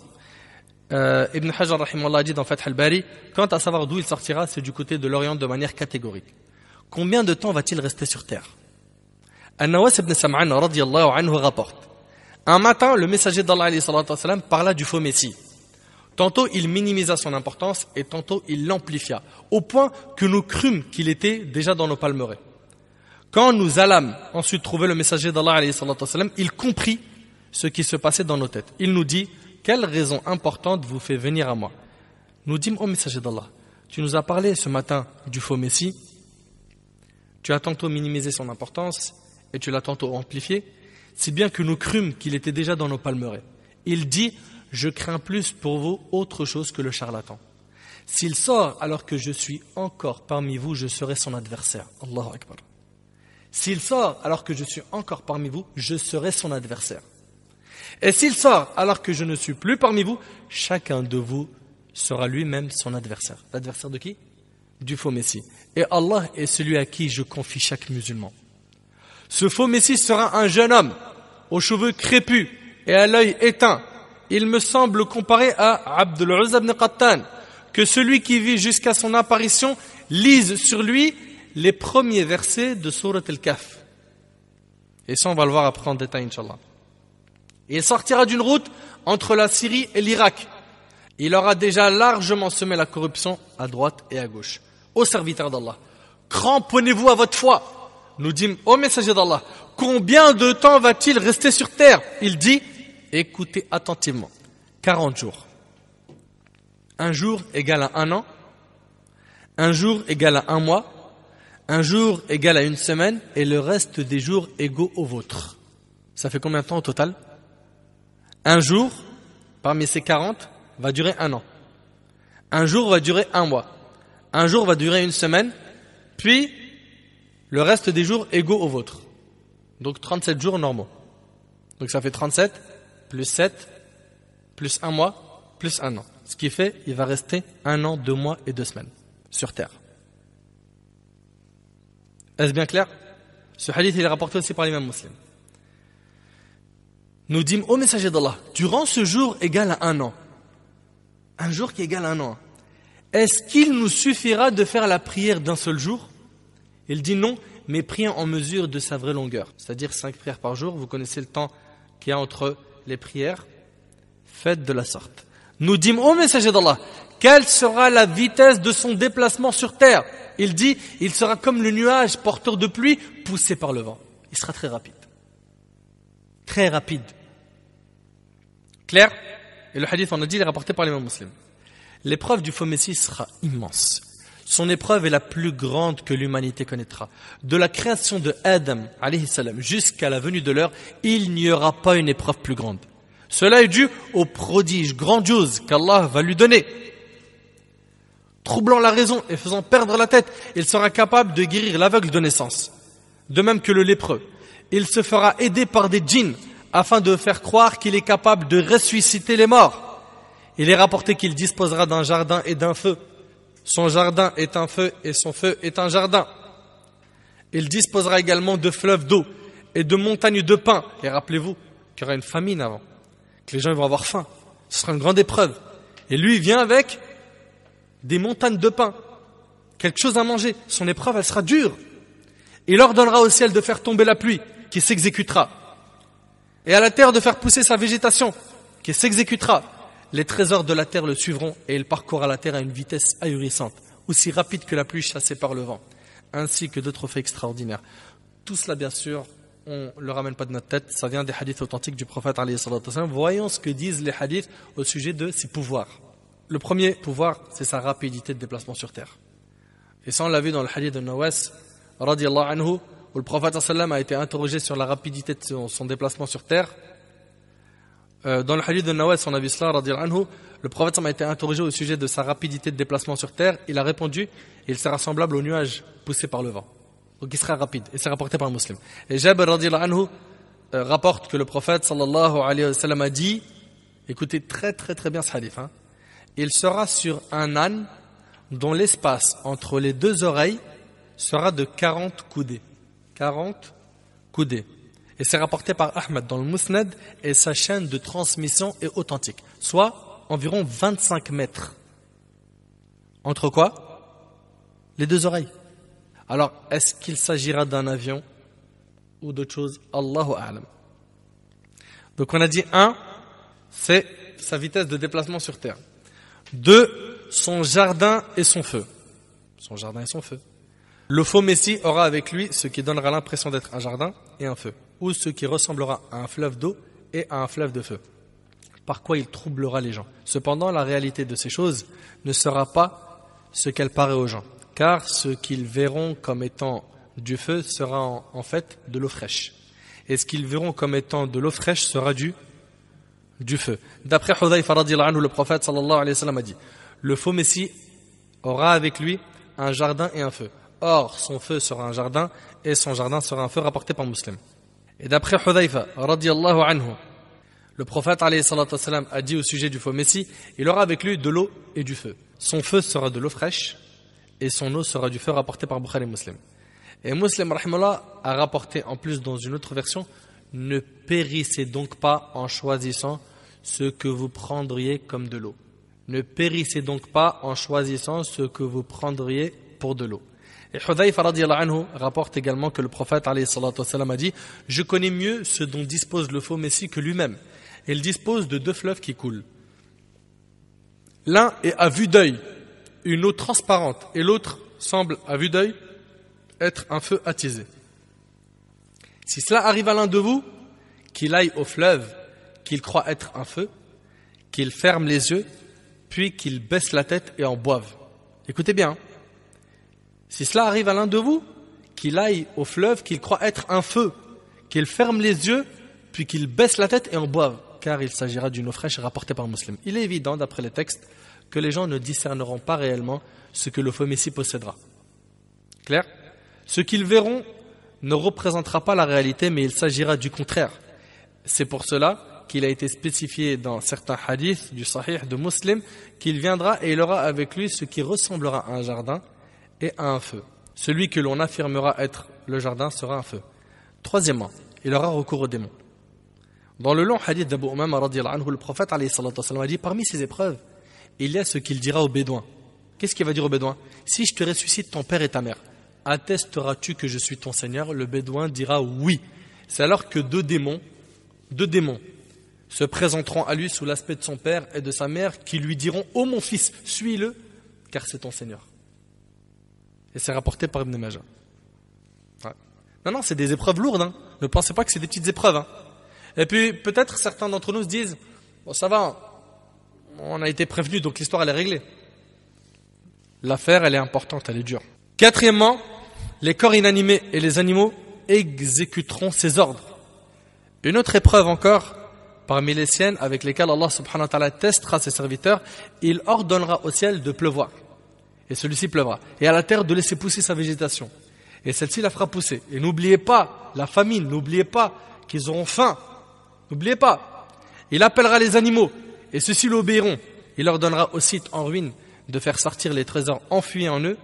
Ibn Hajar rahimahullah a dit dans Fath al-Bari, quant à savoir d'où il sortira, c'est du côté de l'Orient de manière catégorique. Combien de temps va-t-il rester sur terre? An-Nawas ibn Sam'an radiyallahu anhu rapporte, un matin, le messager d'Allah alayhi salatu wa sallam parla du faux messie. Tantôt il minimisa son importance et tantôt il l'amplifia, au point que nous crûmes qu'il était déjà dans nos palmerets. Quand nous allâmes ensuite trouver le messager d'Allah, il comprit ce qui se passait dans nos têtes. Il nous dit, quelle raison importante vous fait venir à moi? Nous dîmes au messager d'Allah, tu nous as parlé ce matin du faux Messie, tu as tantôt minimisé son importance et tu l'as tantôt amplifié, si bien que nous crûmes qu'il était déjà dans nos palmerets. Il dit, je crains plus pour vous autre chose que le charlatan. S'il sort alors que je suis encore parmi vous, je serai son adversaire. Allahu Akbar. S'il sort alors que je suis encore parmi vous, je serai son adversaire. Et s'il sort alors que je ne suis plus parmi vous, chacun de vous sera lui-même son adversaire. L'adversaire de qui? Du faux Messie. Et Allah est celui à qui je confie chaque musulman. Ce faux Messie sera un jeune homme, aux cheveux crépus et à l'œil éteint. Il me semble comparé à Abdul Uzza ibn Qattan, que celui qui vit jusqu'à son apparition lise sur lui les premiers versets de Surat Al-Kahf. Et ça, on va le voir après en détail, Inch'Allah. Il sortira d'une route entre la Syrie et l'Irak. Il aura déjà largement semé la corruption à droite et à gauche. Ô serviteurs d'Allah, cramponnez-vous à votre foi. Nous dîmes, ô messager d'Allah, combien de temps va-t-il rester sur terre? Il dit, écoutez attentivement, 40 jours. Un jour égale à un an, un jour égale à un mois, un jour égale à une semaine, et le reste des jours égaux aux vôtres. Ça fait combien de temps au total? Un jour, parmi ces 40, va durer un an. Un jour va durer un mois. Un jour va durer une semaine, puis le reste des jours égaux aux vôtres. Donc 37 jours normaux. Donc ça fait 37, plus 7, plus un mois, plus un an. Ce qui fait, il va rester 1 an, 2 mois et 2 semaines sur terre. Est-ce bien clair? Ce hadith il est rapporté aussi par l'imam Muslim. Nous dîmes au messager d'Allah, durant ce jour égal à 1 an, un jour qui égale 1 an, est-ce qu'il nous suffira de faire la prière d'un seul jour? Il dit non, mais priez en mesure de sa vraie longueur, c'est-à-dire 5 prières par jour. Vous connaissez le temps qu'il y a entre les prières. Faites de la sorte. Nous dîmes au messager d'Allah, quelle sera la vitesse de son déplacement sur terre? Il dit, il sera comme le nuage porteur de pluie poussé par le vent. Il sera très rapide. Très rapide. Clair? Et le hadith, on a dit, il est rapporté par l'imam Muslim. L'épreuve du faux Messie sera immense. Son épreuve est la plus grande que l'humanité connaîtra. De la création de Adam, alayhi salam, jusqu'à la venue de l'heure, il n'y aura pas une épreuve plus grande. Cela est dû au prodige grandiose qu'Allah va lui donner. Troublant la raison et faisant perdre la tête, il sera capable de guérir l'aveugle de naissance. De même que le lépreux. Il se fera aider par des djinns afin de faire croire qu'il est capable de ressusciter les morts. Il est rapporté qu'il disposera d'un jardin et d'un feu. Son jardin est un feu et son feu est un jardin. Il disposera également de fleuves d'eau et de montagnes de pain. Et rappelez-vous qu'il y aura une famine avant, que les gens vont avoir faim. Ce sera une grande épreuve. Et lui, il vient avec des montagnes de pain, quelque chose à manger. Son épreuve, elle sera dure. Il ordonnera au ciel de faire tomber la pluie, qui s'exécutera. Et à la terre de faire pousser sa végétation, qui s'exécutera. Les trésors de la terre le suivront et il parcourra la terre à une vitesse ahurissante, aussi rapide que la pluie chassée par le vent, ainsi que d'autres faits extraordinaires. Tout cela, bien sûr, on ne le ramène pas de notre tête, ça vient des hadiths authentiques du prophète alayhi salatu wassalam. Voyons ce que disent les hadiths au sujet de ses pouvoirs. Le premier pouvoir, c'est sa rapidité de déplacement sur terre. Et ça, on l'a vu dans le hadith de Nawas, radiyallahu anhu, où le prophète sallam a été interrogé sur la rapidité de son déplacement sur terre. Dans le hadith de Nawas, on a vu cela, radiyallahu anhu, le prophète a été interrogé au sujet de sa rapidité de déplacement sur terre. Il a répondu, il sera semblable au nuage poussé par le vent. Donc il sera rapide, et c'est rapporté par un musulman. Et Jabir radiyallahu anhu rapporte que le prophète sallallahu alayhi wa sallam a dit, écoutez très très très bien ce hadith, il sera sur un âne dont l'espace entre les 2 oreilles sera de 40 coudées. 40 coudées. Et c'est rapporté par Ahmed dans le Musnad et sa chaîne de transmission est authentique. Soit environ 25 mètres. Entre quoi? Les 2 oreilles. Alors, est-ce qu'il s'agira d'un avion ou d'autre chose? Allahu a'lam. Donc on a dit 1, c'est sa vitesse de déplacement sur terre. de son jardin et son feu. Son jardin et son feu. Le faux messie aura avec lui ce qui donnera l'impression d'être un jardin et un feu, ou ce qui ressemblera à un fleuve d'eau et à un fleuve de feu. Par quoi il troublera les gens. Cependant, la réalité de ces choses ne sera pas ce qu'elle paraît aux gens, car ce qu'ils verront comme étant du feu sera en fait de l'eau fraîche. Et ce qu'ils verront comme étant de l'eau fraîche sera du feu. D'après Hudhayfa radhiyallahu anhu, le prophète sallallahu alayhi wa sallam a dit: le faux messie aura avec lui un jardin et un feu. Or, son feu sera un jardin et son jardin sera un feu, rapporté par Muslim. Et d'après Hudhayfa radhiyallahu anhu, le prophète alayhi salatu wa sallam a dit au sujet du faux messie: il aura avec lui de l'eau et du feu. Son feu sera de l'eau fraîche et son eau sera du feu, rapporté par Bukhari et Muslim. Et Muslim rahimahullah a rapporté en plus dans une autre version: ne périssez donc pas en choisissant ce que vous prendriez comme de l'eau. Ne périssez donc pas en choisissant ce que vous prendriez pour de l'eau. Et Hudhayfa radhiyallahu anhu rapporte également que le prophète alayhi salatu wa sallam a dit: je connais mieux ce dont dispose le faux messie que lui-même. Il dispose de 2 fleuves qui coulent. L'un est à vue d'œil une eau transparente et l'autre semble à vue d'œil être un feu attisé. Si cela arrive à l'un de vous, qu'il aille au fleuve qu'il croit être un feu, qu'il ferme les yeux, puis qu'il baisse la tête et en boive. Écoutez bien. Si cela arrive à l'un de vous, qu'il aille au fleuve qu'il croit être un feu, qu'il ferme les yeux, puis qu'il baisse la tête et en boive, car il s'agira d'une eau fraîche rapportée par Muslim. Il est évident, d'après les textes, que les gens ne discerneront pas réellement ce que le faux messie possédera. Clair ? Ce qu'ils verront ne représentera pas la réalité, mais il s'agira du contraire. C'est pour cela qu'il a été spécifié dans certains hadiths du Sahih de Muslim qu'il viendra et il aura avec lui ce qui ressemblera à un jardin et à un feu. Celui que l'on affirmera être le jardin sera un feu. Troisièmement, il aura recours aux démons. Dans le long hadith d'Abu Umama radhiyallahu anhu, le prophète alayhi salatu wa sallam a dit: parmi ces épreuves, il y a ce qu'il dira aux bédouins. Qu'est-ce qu'il va dire aux bédouins? Si je te ressuscite ton père et ta mère, attesteras-tu que je suis ton Seigneur? Le bédouin dira oui. C'est alors que deux démons se présenteront à lui sous l'aspect de son père et de sa mère, qui lui diront: ô mon fils, suis-le, car c'est ton Seigneur. Et c'est rapporté par Ibn Majah. Ouais. Non, c'est des épreuves lourdes. Hein. Ne pensez pas que c'est des petites épreuves. Hein. Et puis, peut-être certains d'entre nous se disent: bon, ça va, on a été prévenus, donc l'histoire, elle est réglée. L'affaire, elle est importante, elle est dure. Quatrièmement, les corps inanimés et les animaux exécuteront ses ordres. Une autre épreuve encore, parmi les siennes, avec lesquelles Allah subhanahu wa ta'ala testera ses serviteurs: il ordonnera au ciel de pleuvoir. Et celui-ci pleuvra. Et à la terre de laisser pousser sa végétation. Et celle-ci la fera pousser. Et n'oubliez pas la famine, n'oubliez pas qu'ils auront faim. N'oubliez pas. Il appellera les animaux, et ceux-ci l'obéiront. Il leur donnera aux sites en ruine de faire sortir les trésors enfuis en eux,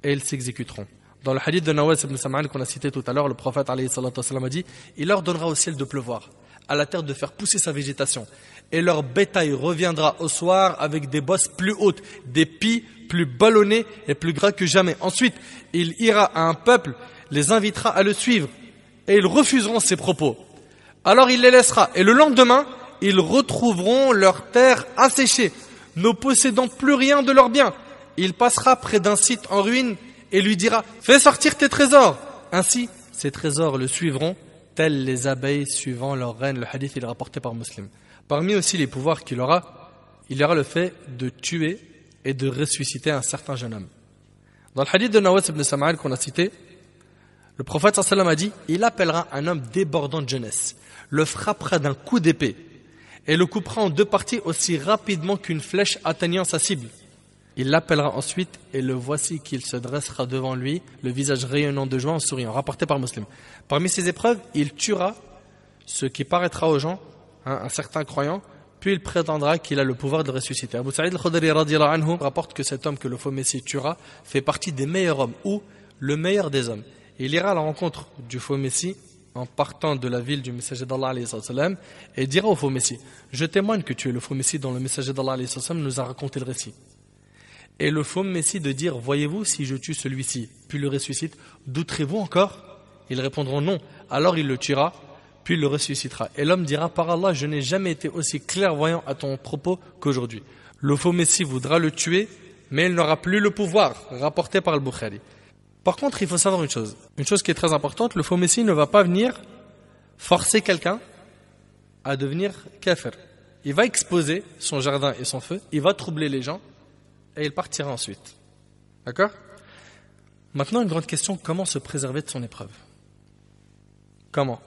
et ils s'exécuteront. Dans le hadith de Nawas ibn Sam'an qu'on a cité tout à l'heure, le prophète alayhi salatu wa sallam a dit: il leur donnera au ciel de pleuvoir, à la terre de faire pousser sa végétation, et leur bétail reviendra au soir avec des bosses plus hautes, des pies plus ballonnés et plus gras que jamais. Ensuite, il ira à un peuple, les invitera à le suivre, et ils refuseront ses propos. Alors il les laissera, et le lendemain, ils retrouveront leur terre asséchée, ne possédant plus rien de leurs biens. Il passera près d'un site en ruine et lui dira: fais sortir tes trésors. Ainsi, ces trésors le suivront, tels les abeilles suivant leur reine. Le hadith est rapporté par Muslim. Parmi aussi les pouvoirs qu'il aura, il y aura le fait de tuer et de ressusciter un certain jeune homme. Dans le hadith de Nawas ibn Sam'an qu'on a cité, le prophète sallallahu alayhi wa sallam a dit: il appellera un homme débordant de jeunesse, le frappera d'un coup d'épée et le coupera en 2 parties aussi rapidement qu'une flèche atteignant sa cible. Il l'appellera ensuite et le voici qu'il se dressera devant lui, le visage rayonnant de joie en souriant, rapporté par Muslim. Parmi ces épreuves, il tuera ce qui paraîtra aux gens, un certain croyant, puis il prétendra qu'il a le pouvoir de ressusciter. Abu Sa'id al-Khudri radhiyallahu anhu rapporte que cet homme que le faux messie tuera fait partie des meilleurs hommes, ou le meilleur des hommes. Il ira à la rencontre du faux messie en partant de la ville du messager d'Allah alayhi sallam, et dira au faux messie: je témoigne que tu es le faux messie dont le messager d'Allah alayhi sallam nous a raconté le récit. Et le faux messie de dire: voyez-vous, si je tue celui-ci puis le ressuscite, douterez-vous encore? Ils répondront non. Alors il le tuera puis il le ressuscitera. Et l'homme dira: par Allah, je n'ai jamais été aussi clairvoyant à ton propos qu'aujourd'hui. Le faux messie voudra le tuer, mais il n'aura plus le pouvoir, rapporté par le Bukhari. Par contre, il faut savoir une chose qui est très importante, le faux messie ne va pas venir forcer quelqu'un à devenir kafir. Il va exposer son jardin et son feu, il va troubler les gens, et il partira ensuite. D'accord ? Maintenant, une grande question, comment se préserver de son épreuve ? Comment ?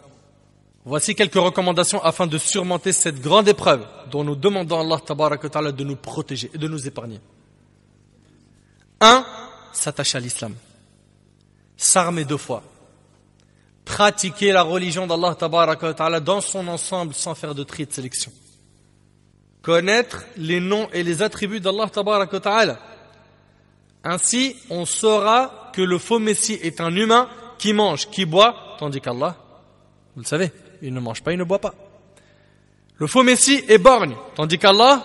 Voici quelques recommandations afin de surmonter cette grande épreuve dont nous demandons à Allah tabaraka wa ta'ala de nous protéger et de nous épargner. 1. S'attacher à l'islam. S'armer 2 fois. Pratiquer la religion d'Allah tabaraka wa ta'ala dans son ensemble sans faire de tri et de sélection. Connaître les noms et les attributs d'Allah tabaraka wa ta'ala. Ainsi, on saura que le faux messie est un humain qui mange, qui boit, tandis qu'Allah, vous le savez, il ne mange pas, il ne boit pas. Le faux messie est borgne, tandis qu'Allah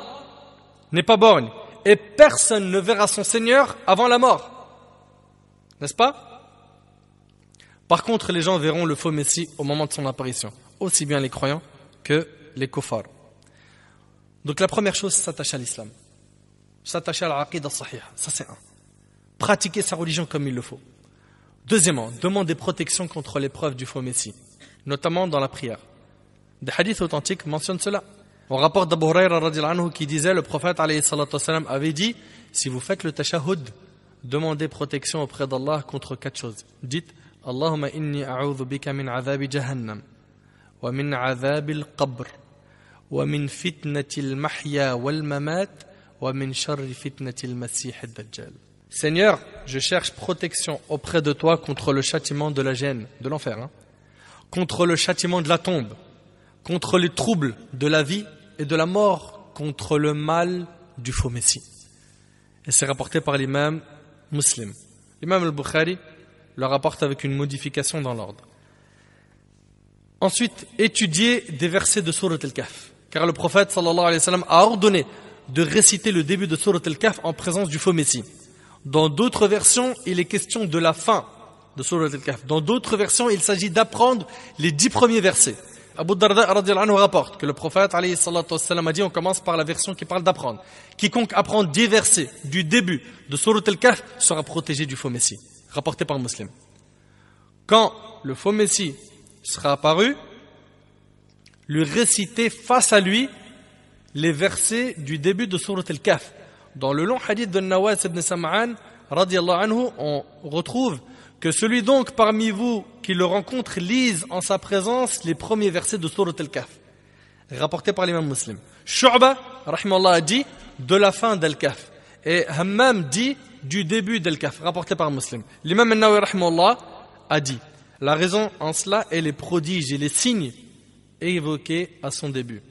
n'est pas borgne. Et personne ne verra son Seigneur avant la mort. N'est-ce pas ? Par contre, les gens verront le faux messie au moment de son apparition. Aussi bien les croyants que les kuffars. Donc la première chose, c'est s'attacher à l'islam. S'attacher à l'aqida sahih. Ça c'est 1. Pratiquer sa religion comme il le faut. Deuxièmement, demander protection contre l'épreuve du faux messie, notamment dans la prière. Des hadiths authentiques mentionnent cela. On rapporte d'Abu Hurayra radhiyallahu anhu qui disait, le prophète alayhi salatu wassalam avait dit, si vous faites le tashahhud, demandez protection auprès d'Allah contre 4 choses. Dites, Allahumma inni a'udhu bika min adhabi jahannam, wa min adhabi al-qabr, wa min fitnati al-mahya wal-mamat, wa min sharri fitnati al-masih ad-dajjal. Seigneur, je cherche protection auprès de toi contre le châtiment de la gêne, de l'enfer, contre le châtiment de la tombe, contre les troubles de la vie et de la mort, contre le mal du faux messie. Et c'est rapporté par l'imam Muslim. L'imam al-Bukhari le rapporte avec une modification dans l'ordre. Ensuite, étudier des versets de Surat al-Kahf, car le prophète sallallahu alayhi wa sallam a ordonné de réciter le début de Surat al-Kahf en présence du faux messie. Dans d'autres versions, il est question de la fin de Surat al-Kahf. Dans d'autres versions, il s'agit d'apprendre les 10 premiers versets. Abu Darda radhiyallahu anhu rapporte que le prophète alayhi salatu wassalam a dit, on commence par la version qui parle d'apprendre. Quiconque apprend 10 versets du début de Surat al-Kahf sera protégé du faux messie. Rapporté par Muslim. Quand le faux messie sera apparu, lui réciter face à lui les versets du début de Surat al-Kahf. Dans le long hadith de Nawas ibn Sam'an, radiyallahu anhu, on retrouve que celui donc parmi vous qui le rencontre lise en sa présence les premiers versets de Surat al-Kahf. Rapporté par l'imam Muslim. Shu'ba, rahimahullah, a dit de la fin d'al-Kahf. Et Hammam dit du début d'al-Kahf. Rapporté par Muslim. L'imam al-Nawawi, rahimahullah, a dit la raison en cela est les prodiges et les signes évoqués à son début.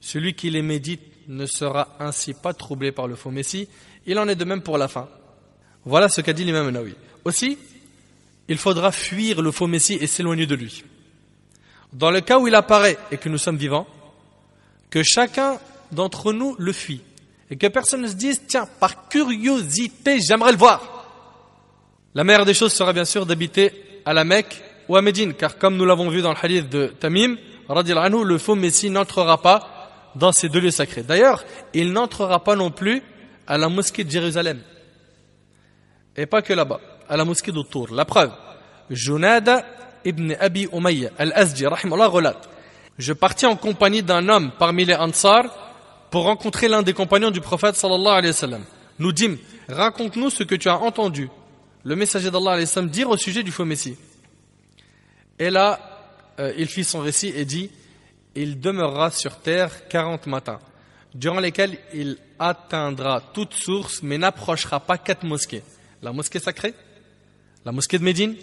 Celui qui les médite ne sera ainsi pas troublé par le faux messie. Il en est de même pour la fin. Voilà ce qu'a dit l'imam Nawawi. Aussi, il faudra fuir le faux messie et s'éloigner de lui. Dans le cas où il apparaît et que nous sommes vivants, que chacun d'entre nous le fuit. Et que personne ne se dise, tiens, par curiosité, j'aimerais le voir. La meilleure des choses sera bien sûr d'habiter à la Mecque ou à Médine, car comme nous l'avons vu dans le hadith de Tamim, radhiyallahu anhu, le faux messie n'entrera pas dans ces 2 lieux sacrés. D'ailleurs, il n'entrera pas non plus à la mosquée de Jérusalem. Et pas que là-bas, à la mosquée de Tour. La preuve, Junada ibn Abi Umayya al-Azdi, rahimahullah, relate. Je partis en compagnie d'un homme parmi les Ansar pour rencontrer l'un des compagnons du prophète sallallahu alayhi wa sallam. Nous dîmes, raconte-nous ce que tu as entendu le messager d'Allah alayhi wa sallam dire au sujet du faux messie. Et là, il fit son récit et dit, il demeurera sur terre 40 matins, durant lesquels il atteindra toute source, mais n'approchera pas 4 mosquées. La mosquée sacrée, la mosquée de Médine,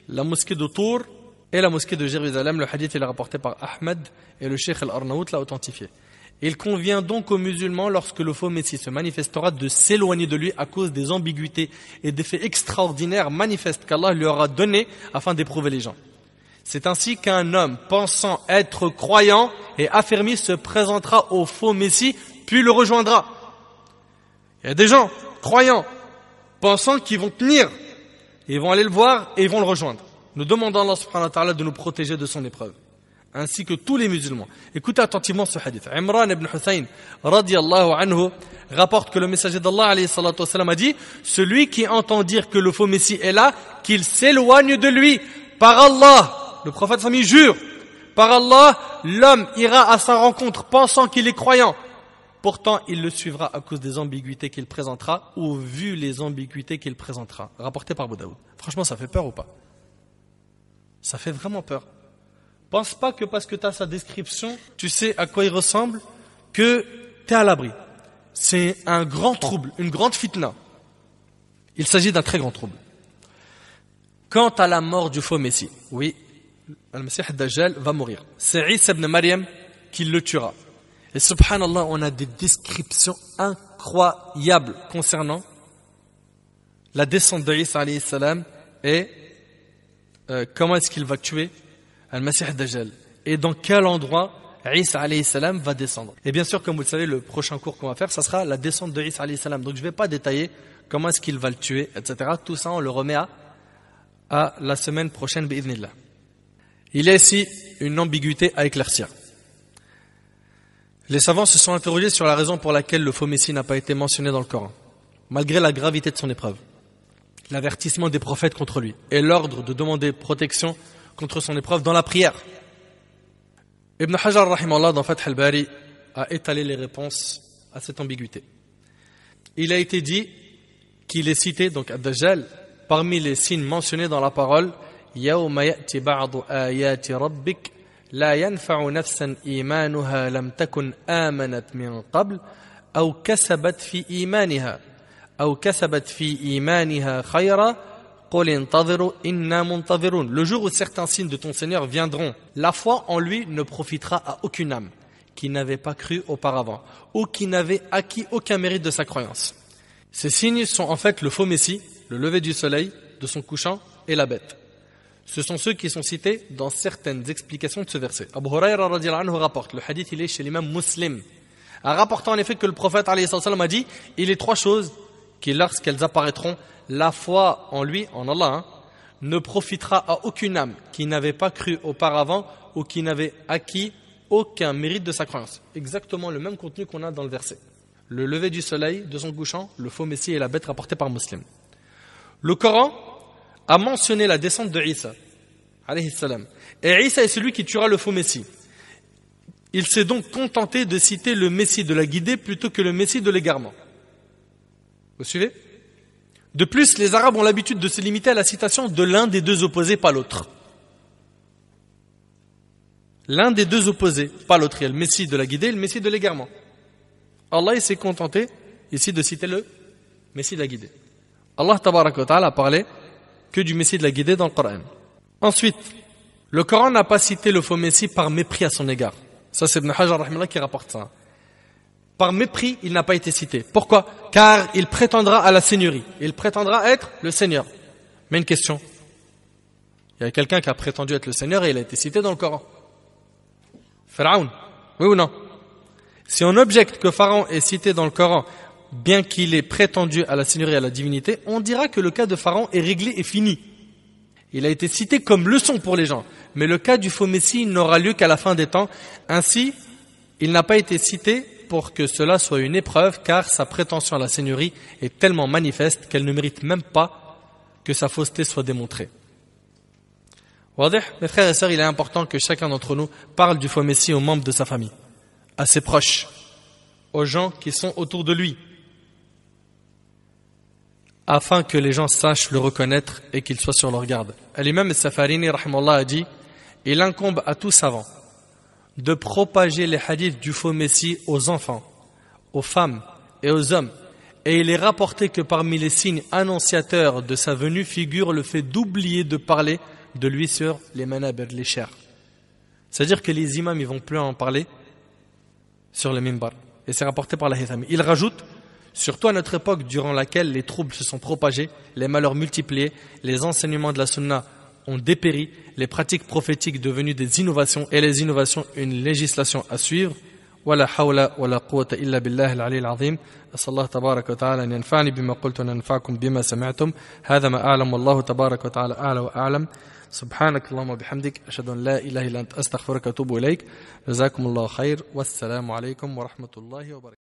la mosquée de Tour et la mosquée de Jérusalem. Le hadith est rapporté par Ahmed et le Cheikh Al-Arnaout l'a authentifié. Il convient donc aux musulmans, lorsque le faux messie se manifestera, de s'éloigner de lui à cause des ambiguïtés et des faits extraordinaires manifestes qu'Allah lui aura donnés afin d'éprouver les gens. C'est ainsi qu'un homme pensant être croyant et affermi se présentera au faux messie, puis le rejoindra. Il y a des gens croyants, pensant qu'ils vont tenir, ils vont aller le voir et ils vont le rejoindre. Nous demandons à Allah subhanahu wa ta'ala de nous protéger de son épreuve. ainsi que tous les musulmans. Écoutez attentivement ce hadith. Imran ibn Hussein radiyallahu anhu rapporte que le messager d'Allah alayhi salatu wassalam a dit: celui qui entend dire que le faux messie est là, qu'il s'éloigne de lui. Par Allah, le prophète Sami jure, par Allah, l'homme ira à sa rencontre pensant qu'il est croyant. Pourtant, il le suivra à cause des ambiguïtés qu'il présentera ou vu les ambiguïtés qu'il présentera. Rapporté par Abu Daoud. Franchement, ça fait peur ou pas? Ça fait vraiment peur. Pense pas que parce que tu as sa description, tu sais à quoi il ressemble, que tu es à l'abri. C'est un grand trouble, une grande fitna. Il s'agit d'un très grand trouble. Quant à la mort du faux Messie, oui, le Messie Dajjal va mourir. C'est Isa ibn Maryam qui le tuera. Et subhanallah, on a des descriptions incroyables concernant la descente de Isa alayhi salam et comment est-ce qu'il va tuer Al-Masih Dajjal et dans quel endroit Isa alayhi salam va descendre. Et bien sûr, comme vous le savez, le prochain cours qu'on va faire, ça sera la descente de Isa alayhi salam. Donc je ne vais pas détailler comment est-ce qu'il va le tuer, etc. Tout ça, on le remet à la semaine prochaine, bi'idhnillah. Il y a ici une ambiguïté à éclaircir. Les savants se sont interrogés sur la raison pour laquelle le faux Messie n'a pas été mentionné dans le Coran, malgré la gravité de son épreuve, l'avertissement des prophètes contre lui et l'ordre de demander protection contre son épreuve dans la prière. Ibn Hajar, rahimahullah, dans Fath al-Bari, a étalé les réponses à cette ambiguïté. Il a été dit qu'il est cité, donc Ad-Dajjal, parmi les signes mentionnés dans la parole « Yawma ya'ti ba'du ayati rabbik » لا ينفع نفسا إيمانها لم تكن آمنت من قبل أو كسبت في إيمانها خيرا قل انتظروا إنا منتظرون. Le jour où certains signes de ton Seigneur viendront, la foi en lui ne profitera à aucune âme qui n'avait pas cru auparavant ou qui n'avait acquis aucun mérite de sa croyance. Ces signes sont en fait le faux Messie, le lever du soleil, de son couchant et la bête. Ce sont ceux qui sont cités dans certaines explications de ce verset. Abu Hurayra radiyallahu anhu rapporte, le hadith il est chez l'imam Muslim, en rapportant en effet que le prophète alayhi salam a dit: il est trois choses qui, lorsqu'elles apparaîtront, la foi en lui, en Allah, ne profitera à aucune âme qui n'avait pas cru auparavant ou qui n'avait acquis aucun mérite de sa croyance. Exactement le même contenu qu'on a dans le verset. Le lever du soleil de son couchant, le faux Messie et la bête rapportés par Muslim. Le Coran a mentionné la descente de Isa alayhi salam. Et Isa est celui qui tuera le faux Messie. Il s'est donc contenté de citer le Messie de la guidée plutôt que le Messie de l'égarement. Vous suivez? De plus, les Arabes ont l'habitude de se limiter à la citation de l'un des deux opposés, pas l'autre. L'un des deux opposés, pas l'autre. Il y a le Messie de la guidée et le Messie de l'égarement. Allah s'est contenté ici de citer le Messie de la guidée. Allah tabaraka wa ta'ala a parlé que du Messie de la guidée dans le Coran. Ensuite, le Coran n'a pas cité le faux Messie par mépris à son égard. Ça, c'est Ibn Hajar rahimahullah qui rapporte ça. Par mépris, il n'a pas été cité. Pourquoi? Car il prétendra à la seigneurie. Il prétendra être le Seigneur. Mais une question. Il y a quelqu'un qui a prétendu être le Seigneur et il a été cité dans le Coran. Pharaon. Oui ou non? Si on objecte que Pharaon est cité dans le Coran, bien qu'il ait prétendu à la seigneurie et à la divinité, on dira que le cas de Pharaon est réglé et fini. Il a été cité comme leçon pour les gens. Mais le cas du faux Messie n'aura lieu qu'à la fin des temps. Ainsi, il n'a pas été cité pour que cela soit une épreuve, car sa prétention à la seigneurie est tellement manifeste qu'elle ne mérite même pas que sa fausseté soit démontrée. Mes frères et sœurs, il est important que chacun d'entre nous parle du faux Messie aux membres de sa famille, à ses proches, aux gens qui sont autour de lui, afin que les gens sachent le reconnaître et qu'ils soient sur leur garde. L'imam al-Safarini rahimahullah a dit: il incombe à tout savant de propager les hadiths du faux Messie aux enfants, aux femmes et aux hommes. Et il est rapporté que parmi les signes annonciateurs de sa venue figure le fait d'oublier de parler de lui sur les manabir, les chairs. C'est-à-dire que les imams ils vont plus en parler sur le mimbar. Et c'est rapporté par la Haythami. Il rajoute: surtout à notre époque durant laquelle les troubles se sont propagés, les malheurs multipliés, les enseignements de la sunna ont dépéri, les pratiques prophétiques devenues des innovations et les innovations une législation à suivre, ولا حول ولا قوة إلا بالله العلي العظيم. أسأل الله تبارك وتعالى أن ينفعني بما قلت وأن ينفعكم بما سمعتم. هذا ما أعلم والله تبارك وتعالى أعلى وأعلم. سبحانك اللهم وبحمدك، أشهد أن لا إله إلا أنت، أستغفرك وأتوب إليك. جزاكم الله خير، والسلام عليكم ورحمة الله وبركاته.